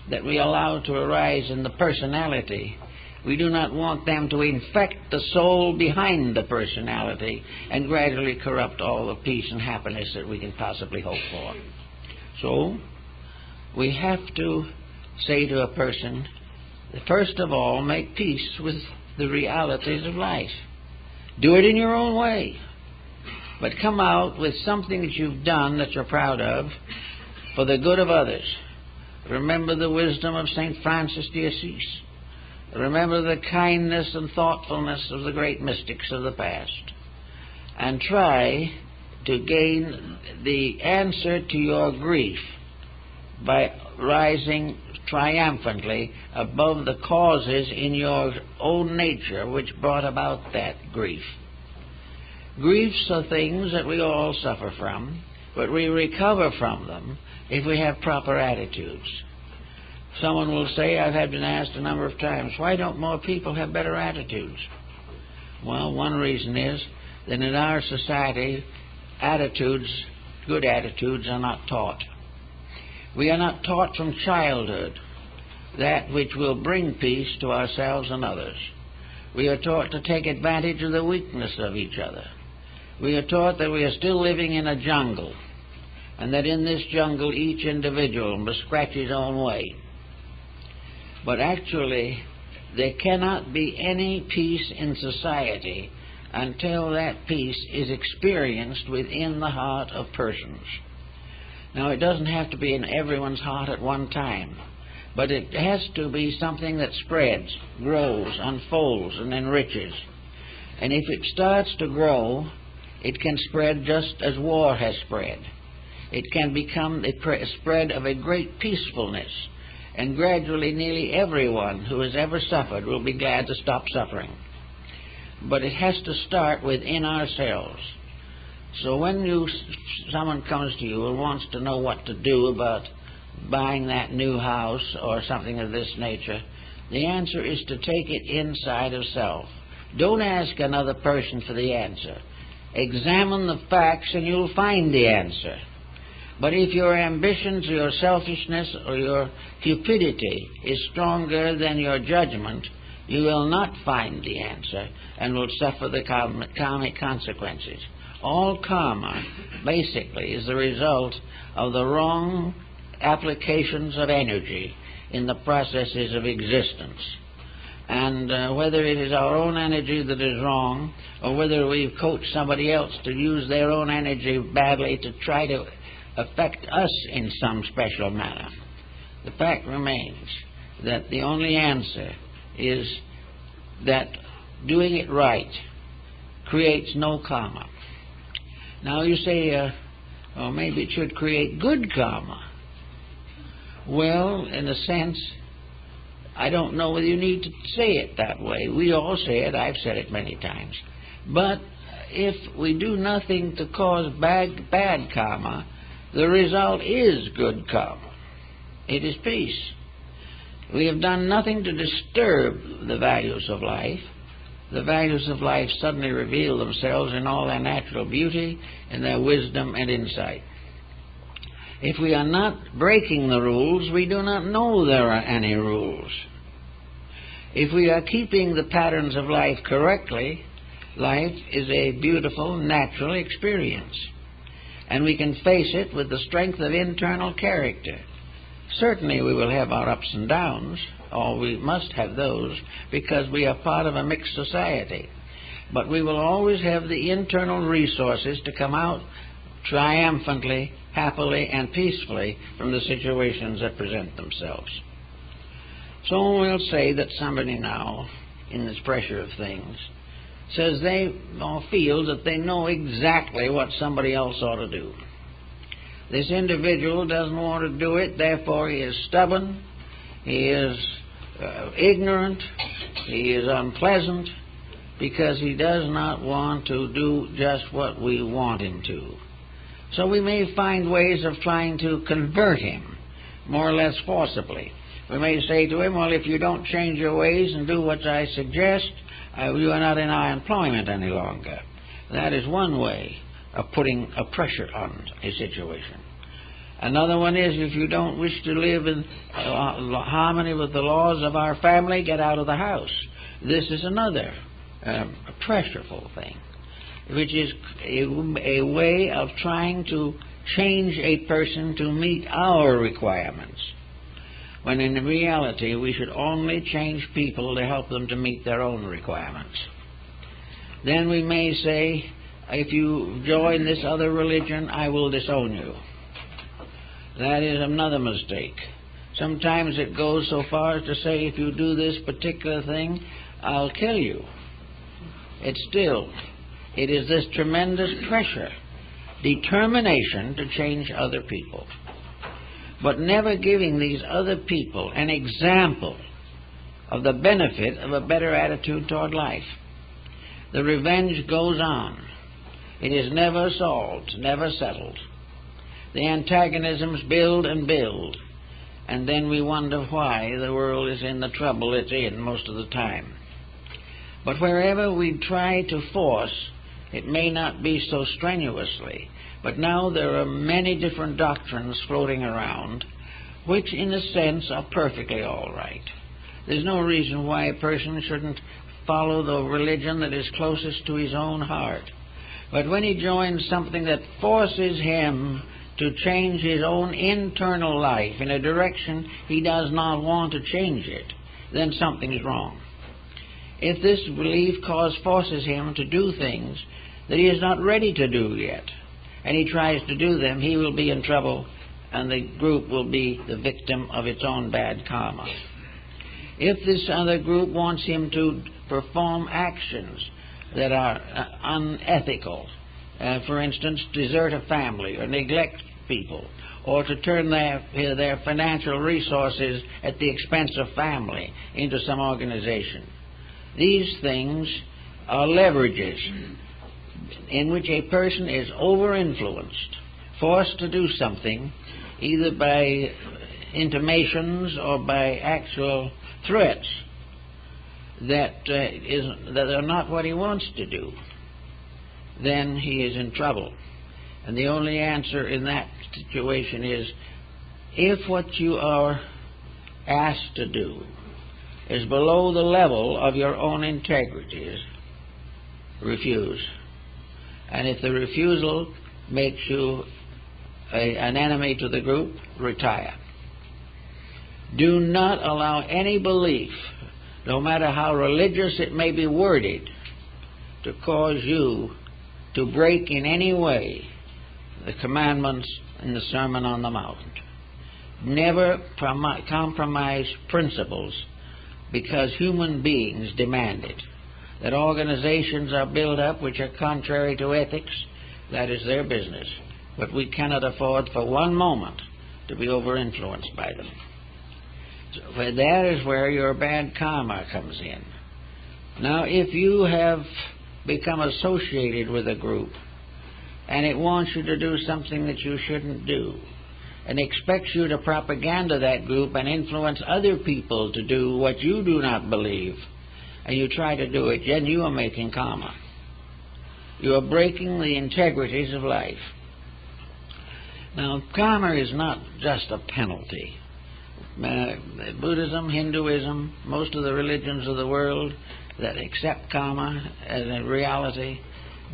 that we allow to arise in the personality. We do not want them to infect the soul behind the personality and gradually corrupt all the peace and happiness that we can possibly hope for. So, we have to say to a person, first of all, make peace with the realities of life. Do it in your own way. But come out with something that you've done that you're proud of for the good of others. Remember the wisdom of St. Francis de Assisi. Remember the kindness and thoughtfulness of the great mystics of the past. And try to gain the answer to your grief by rising triumphantly above the causes in your own nature which brought about that grief. Griefs are things that we all suffer from, but we recover from them if we have proper attitudes. Someone will say, I've been asked a number of times, why don't more people have better attitudes? Well, one reason is that in our society, good attitudes are not taught. We are not taught from childhood that which will bring peace to ourselves and others. We are taught to take advantage of the weakness of each other. We are taught that we are still living in a jungle, and that in this jungle each individual must scratch his own way. But actually, there cannot be any peace in society until that peace is experienced within the heart of persons. Now, it doesn't have to be in everyone's heart at one time, but it has to be something that spreads, grows, unfolds, and enriches. And if it starts to grow, it can spread just as war has spread. It can become a spread of a great peacefulness, and gradually nearly everyone who has ever suffered will be glad to stop suffering. But it has to start within ourselves. So when someone comes to you and wants to know what to do about buying that new house or something of this nature, the answer is to take it inside of self. Don't ask another person for the answer. Examine the facts and you'll find the answer. But if your ambitions, your selfishness, or your cupidity is stronger than your judgment, you will not find the answer and will suffer the karmic consequences. All karma, basically, is the result of the wrong applications of energy in the processes of existence. And whether it is our own energy that is wrong, or whether we've coached somebody else to use their own energy badly to try to affect us in some special manner, the fact remains that the only answer is that doing it right creates no karma. Now you say, well, maybe it should create good karma. Well, in a sense, I don't know whether you need to say it that way. We all say it. I've said it many times. But if we do nothing to cause bad karma, the result is good karma. It is peace. We have done nothing to disturb the values of life. The values of life suddenly reveal themselves in all their natural beauty, in their wisdom and insight. If we are not breaking the rules, we do not know there are any rules. If we are keeping the patterns of life correctly, life is a beautiful, natural experience. And we can face it with the strength of internal character. Certainly we will have our ups and downs, or we must have those, because we are part of a mixed society. But we will always have the internal resources to come out triumphantly, happily, and peacefully from the situations that present themselves. So we'll say that somebody now, in this pressure of things, says they feel that they know exactly what somebody else ought to do. This individual doesn't want to do it, therefore he is stubborn, he is ignorant, he is unpleasant, because he does not want to do just what we want him to. So we may find ways of trying to convert him, more or less forcibly. We may say to him, well, if you don't change your ways and do what I suggest, you are not in our employment any longer. That is one way of putting a pressure on a situation. Another one is, if you don't wish to live in harmony with the laws of our family, get out of the house. This is another pressureful thing, which is a way of trying to change a person to meet our requirements, when in reality we should only change people to help them to meet their own requirements. Then we may say, if you join this other religion, I will disown you. That is another mistake. Sometimes it goes so far as to say, if you do this particular thing, I'll kill you. It is this tremendous pressure, determination to change other people, but never giving these other people an example of the benefit of a better attitude toward life. The revenge goes on. It is never solved, never settled. The antagonisms build and build, and then we wonder why the world is in the trouble it's in most of the time. But wherever we try to force, it may not be so strenuously, but now there are many different doctrines floating around, which in a sense are perfectly all right. There's no reason why a person shouldn't follow the religion that is closest to his own heart. But when he joins something that forces him to change his own internal life in a direction he does not want to change it, then something's wrong. If this belief cause forces him to do things that he is not ready to do yet, and he tries to do them, he will be in trouble, and the group will be the victim of its own bad karma. If this other group wants him to perform actions that are unethical. For instance, desert a family or neglect people, or to turn their financial resources at the expense of family into some organization. These things are leverages in which a person is over-influenced, forced to do something, either by intimations or by actual threats that are not what he wants to do. Then he is in trouble. And the only answer in that situation is, if what you are asked to do is below the level of your own integrities, refuse. And if the refusal makes you an enemy to the group, retire. Do not allow any belief, no matter how religious it may be worded, to cause you to break in any way the commandments in the Sermon on the Mount. Never compromise principles because human beings demand it. That organizations are built up which are contrary to ethics, that is their business. But we cannot afford for one moment to be over-influenced by them. So that is where your bad karma comes in. Now, if you have become associated with a group and it wants you to do something that you shouldn't do and expects you to propaganda that group and influence other people to do what you do not believe, and you try to do it, then you are making karma. You are breaking the integrities of life. Now, karma is not just a penalty. Buddhism, Hinduism, most of the religions of the world that accept karma as a reality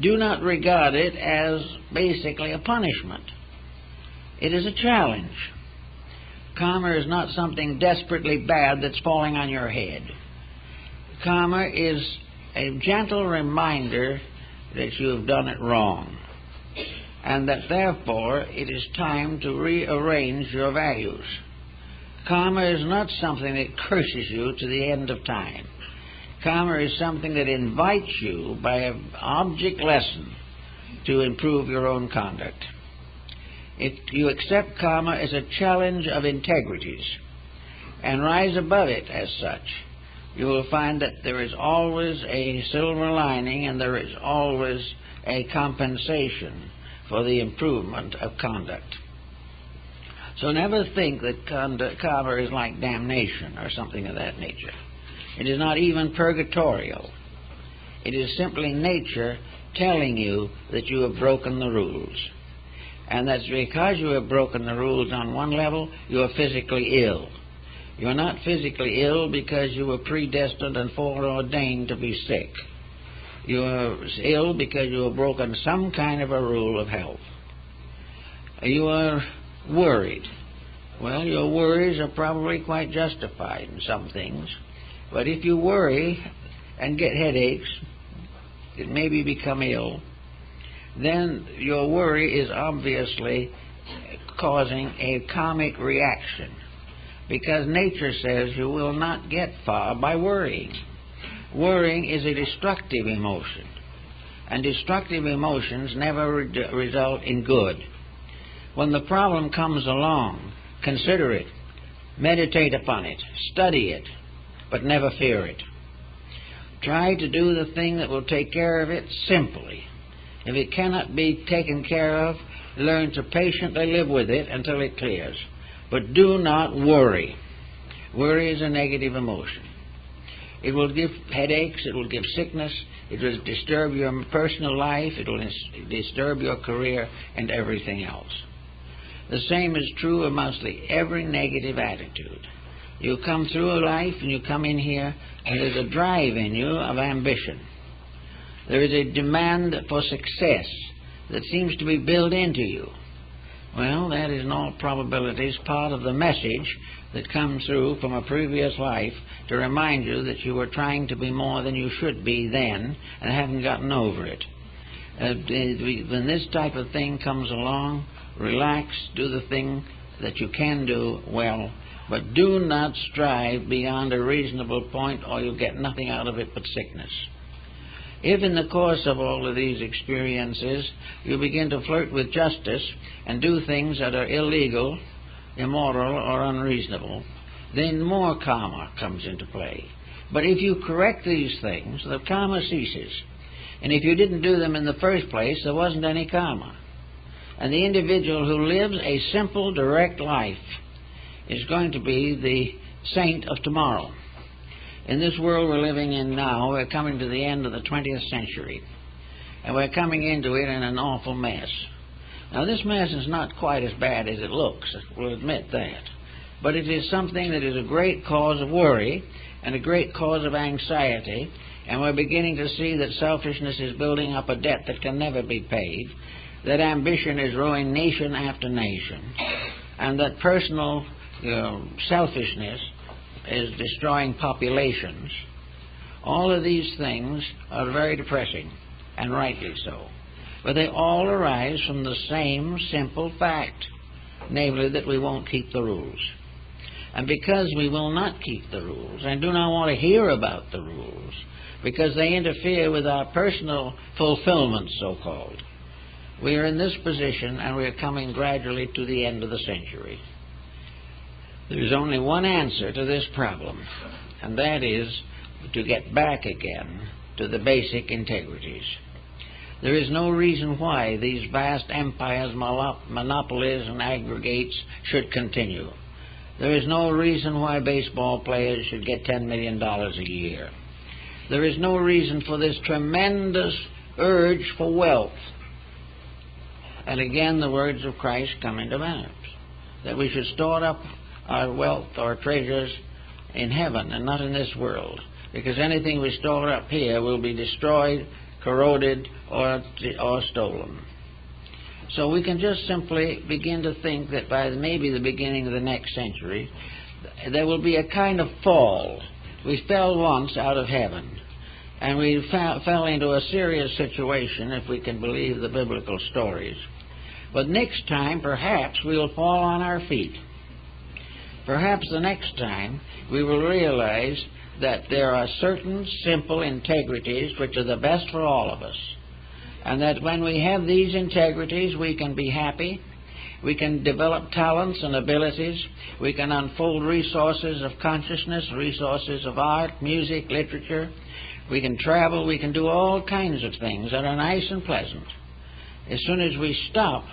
do not regard it as basically a punishment. It is a challenge. Karma is not something desperately bad that's falling on your head. Karma is a gentle reminder that you have done it wrong, and that therefore it is time to rearrange your values. Karma is not something that curses you to the end of time. Karma is something that invites you by an object lesson to improve your own conduct. If you accept karma as a challenge of integrities and rise above it as such, you will find that there is always a silver lining and there is always a compensation for the improvement of conduct. So never think that karma is like damnation or something of that nature. It is not even purgatorial. It is simply nature telling you that you have broken the rules. And that's because you have broken the rules on one level, you are physically ill. You are not physically ill because you were predestined and foreordained to be sick. You are ill because you have broken some kind of a rule of health. You are worried. Well, your worries are probably quite justified in some things. But if you worry and get headaches, it maybe become ill, then your worry is obviously causing a karmic reaction, because nature says you will not get far by worrying. Worrying is a destructive emotion, and destructive emotions never result in good. When the problem comes along, consider it, meditate upon it, study it, but never fear it. Try to do the thing that will take care of it simply. If it cannot be taken care of, learn to patiently live with it until it clears. But do not worry. Worry is a negative emotion. It will give headaches, it will give sickness, it will disturb your personal life, it will disturb your career and everything else. The same is true of mostly every negative attitude. You come through life and you come in here and there's a drive in you of ambition. There is a demand for success that seems to be built into you. Well, that is in all probabilities part of the message that comes through from a previous life to remind you that you were trying to be more than you should be then and haven't gotten over it. When this type of thing comes along, relax, do the thing that you can do well, but do not strive beyond a reasonable point or you'll get nothing out of it but sickness. If in the course of all of these experiences you begin to flirt with justice and do things that are illegal, immoral, or unreasonable, then more karma comes into play. But if you correct these things, the karma ceases. And if you didn't do them in the first place, there wasn't any karma. And the individual who lives a simple, direct life is going to be the saint of tomorrow. In this world we're living in now, we're coming to the end of the 20th century. And we're coming into it in an awful mess. Now, this mess is not quite as bad as it looks, we'll admit that. But it is something that is a great cause of worry and a great cause of anxiety, and we're beginning to see that selfishness is building up a debt that can never be paid, that ambition is ruining nation after nation, and that personal selfishness is destroying populations. All of these things are very depressing, and rightly so. But they all arise from the same simple fact, namely that we won't keep the rules. And because we will not keep the rules and do not want to hear about the rules, because they interfere with our personal fulfillment, so-called, we are in this position, and we are coming gradually to the end of the century. There is only one answer to this problem, and that is to get back again to the basic integrities. There is no reason why these vast empires, monopolies, and aggregates should continue. There is no reason why baseball players should get $10 million a year. There is no reason for this tremendous urge for wealth. And again, the words of Christ come into matters, that we should store up our wealth, our treasures in heaven and not in this world, because anything we store up here will be destroyed, corroded, or stolen. So we can just simply begin to think that by maybe the beginning of the next century, there will be a kind of fall. We fell once out of heaven, and we fell into a serious situation, if we can believe the biblical stories. But next time, perhaps, we will fall on our feet. Perhaps the next time we will realize that there are certain simple integrities which are the best for all of us, and that when we have these integrities we can be happy, we can develop talents and abilities, we can unfold resources of consciousness, resources of art, music, literature, we can travel, we can do all kinds of things that are nice and pleasant, as soon as we stop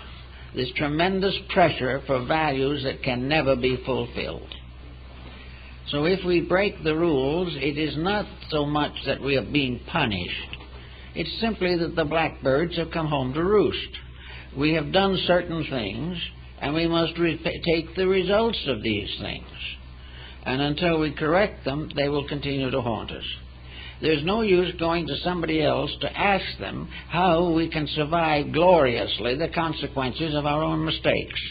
this tremendous pressure for values that can never be fulfilled. So if we break the rules, it is not so much that we are being punished. It's simply that the blackbirds have come home to roost. We have done certain things, and we must take the results of these things. And until we correct them, they will continue to haunt us. There's no use going to somebody else to ask them how we can survive gloriously the consequences of our own mistakes.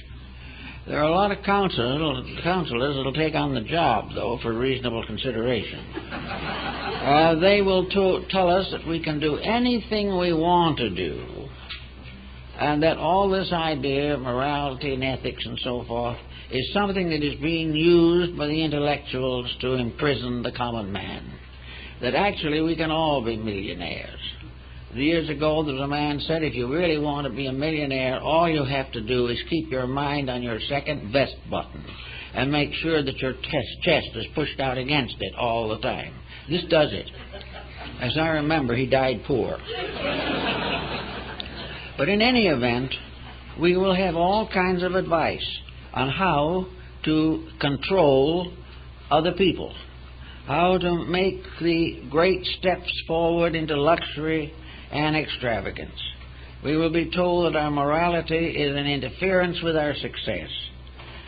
There are a lot of counselors that will take on the job, though, for reasonable consideration. They will tell us that we can do anything we want to do, and that all this idea of morality and ethics and so forth is something that is being used by the intellectuals to imprison the common man. That actually we can all be millionaires. Years ago there was a man said, if you really want to be a millionaire, all you have to do is keep your mind on your second vest button and make sure that your chest is pushed out against it all the time. This does it. As I remember, he died poor. But in any event, we will have all kinds of advice on how to control other people, how to make the great steps forward into luxury and extravagance. We will be told that our morality is an interference with our success,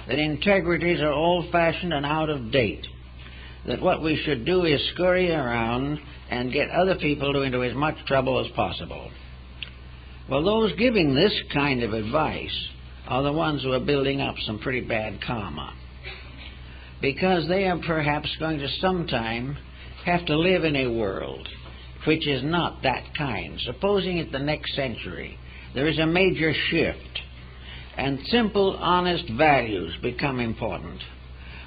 that integrities are old-fashioned and out of date, that what we should do is scurry around and get other people into as much trouble as possible. Well, those giving this kind of advice are the ones who are building up some pretty bad karma, because they are perhaps going to sometime have to live in a world which is not that kind. Supposing at the next century there is a major shift and simple, honest values become important.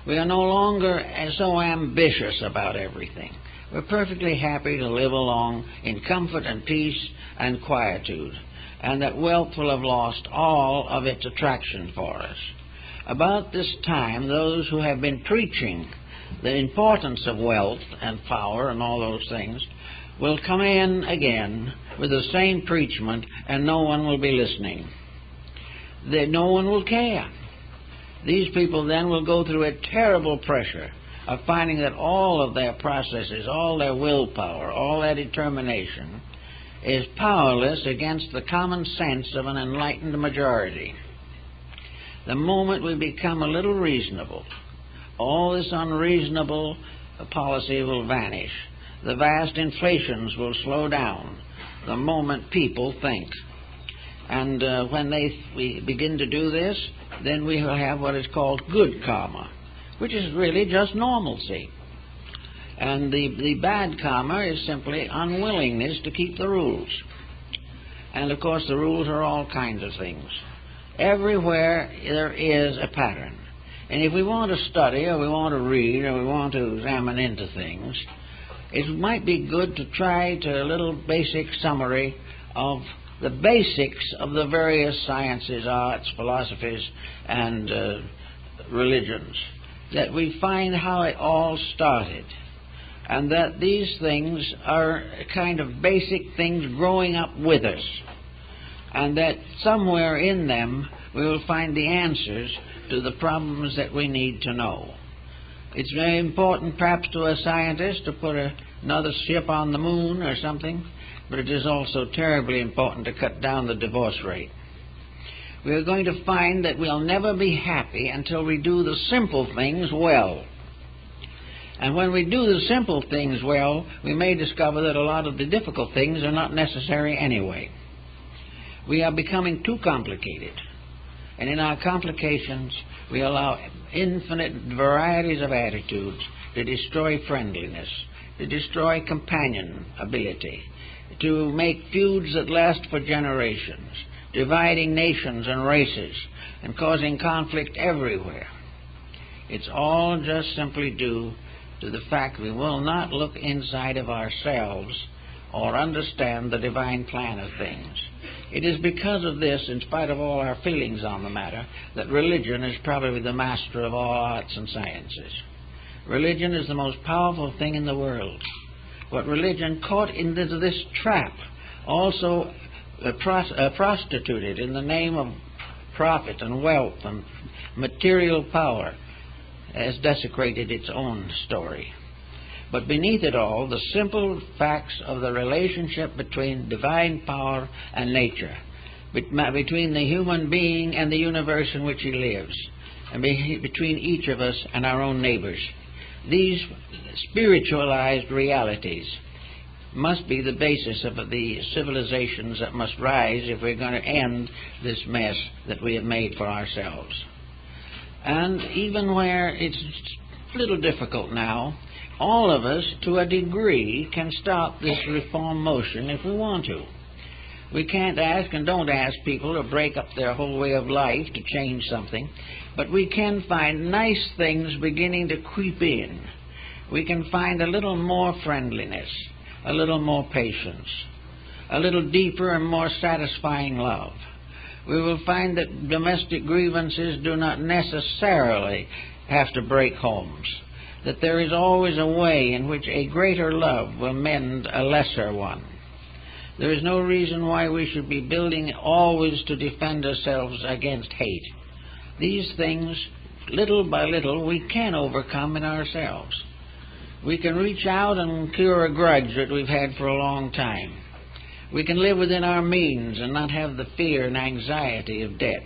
We are no longer so ambitious about everything. We're perfectly happy to live along in comfort and peace and quietude, and that wealth will have lost all of its attraction for us. About this time, those who have been preaching the importance of wealth and power and all those things will come in again with the same preachment, and no one will be listening. No one will care. These people then will go through a terrible pressure of finding that all of their processes, all their willpower, all their determination is powerless against the common sense of an enlightened majority. The moment we become a little reasonable, all this unreasonable policy will vanish. The vast inflations will slow down the moment people think. And when we begin to do this, then we will have what is called good karma, which is really just normalcy. And the bad karma is simply unwillingness to keep the rules. And of course the rules are all kinds of things. Everywhere there is a pattern. And if we want to study, or we want to read, or we want to examine into things, it might be good to try to a little basic summary of the basics of the various sciences, arts, philosophies, and religions, that we find how it all started, and that these things are kind of basic things growing up with us, and that somewhere in them we will find the answers to the problems that we need to know. It's very important perhaps to a scientist to put another ship on the moon or something, but it is also terribly important to cut down the divorce rate. We are going to find that we'll never be happy until we do the simple things well. And when we do the simple things well, we may discover that a lot of the difficult things are not necessary anyway. We are becoming too complicated. And in our complications, we allow infinite varieties of attitudes to destroy friendliness, to destroy companionability, to make feuds that last for generations, dividing nations and races, and causing conflict everywhere. It's all just simply due to the fact we will not look inside of ourselves or understand the divine plan of things. It is because of this, in spite of all our feelings on the matter, that religion is probably the master of all arts and sciences. Religion is the most powerful thing in the world. But religion, caught into this trap, also prostituted in the name of profit and wealth and material power, has desecrated its own story. But beneath it all, the simple facts of the relationship between divine power and nature, between the human being and the universe in which he lives, and between each of us and our own neighbors. These spiritualized realities must be the basis of the civilizations that must rise if we're going to end this mess that we have made for ourselves. And even where it's a little difficult now, all of us, to a degree, can stop this reform motion if we want to. We can't ask and don't ask people to break up their whole way of life to change something, but we can find nice things beginning to creep in. We can find a little more friendliness, a little more patience, a little deeper and more satisfying love. We will find that domestic grievances do not necessarily have to break homes, that there is always a way in which a greater love will mend a lesser one. There is no reason why we should be building always to defend ourselves against hate. These things, little by little, we can overcome in ourselves. We can reach out and cure a grudge that we've had for a long time. We can live within our means and not have the fear and anxiety of debt.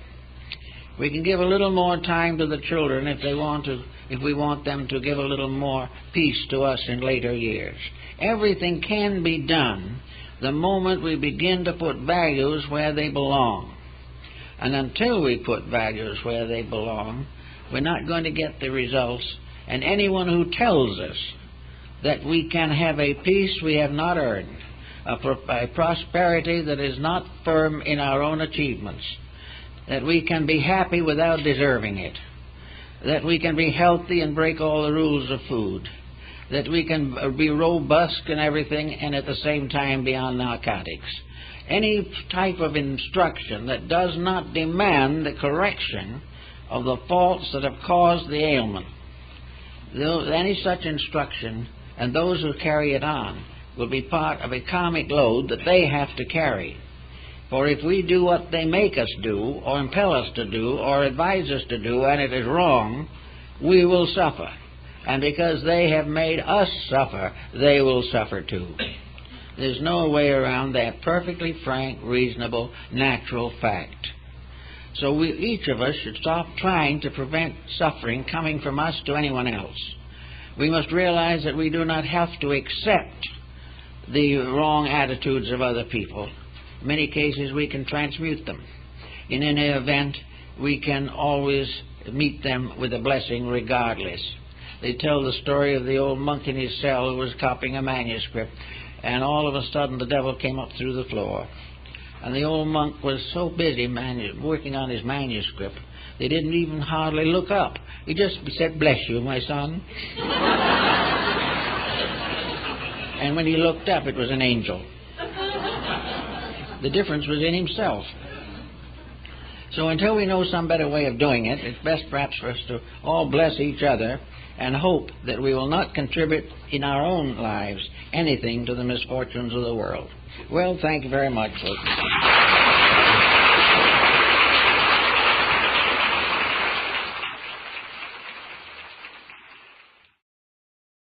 We can give a little more time to the children if we want them to give a little more peace to us in later years. Everything can be done the moment we begin to put values where they belong. And until we put values where they belong, we're not going to get the results. And anyone who tells us that we can have a peace we have not earned, a prosperity that is not firm in our own achievements, that we can be happy without deserving it, that we can be healthy and break all the rules of food, that we can be robust and everything and at the same time be on narcotics. Any type of instruction that does not demand the correction of the faults that have caused the ailment, any such instruction and those who carry it on will be part of a karmic load that they have to carry. For if we do what they make us do, or impel us to do, or advise us to do, and it is wrong, we will suffer. And because they have made us suffer, they will suffer too. There's no way around that perfectly frank, reasonable, natural fact. So each of us should stop trying to prevent suffering coming from us to anyone else. We must realize that we do not have to accept the wrong attitudes of other people. In many cases we can transmute them. In any event, we can always meet them with a blessing regardless. They tell the story of the old monk in his cell who was copying a manuscript, and all of a sudden the devil came up through the floor. And the old monk was so busy working on his manuscript, they didn't even hardly look up. He just said, "Bless you, my son." And when he looked up, it was an angel. The difference was in himself. So until we know some better way of doing it, it's best perhaps for us to all bless each other and hope that we will not contribute in our own lives anything to the misfortunes of the world. Well, thank you very much, folks.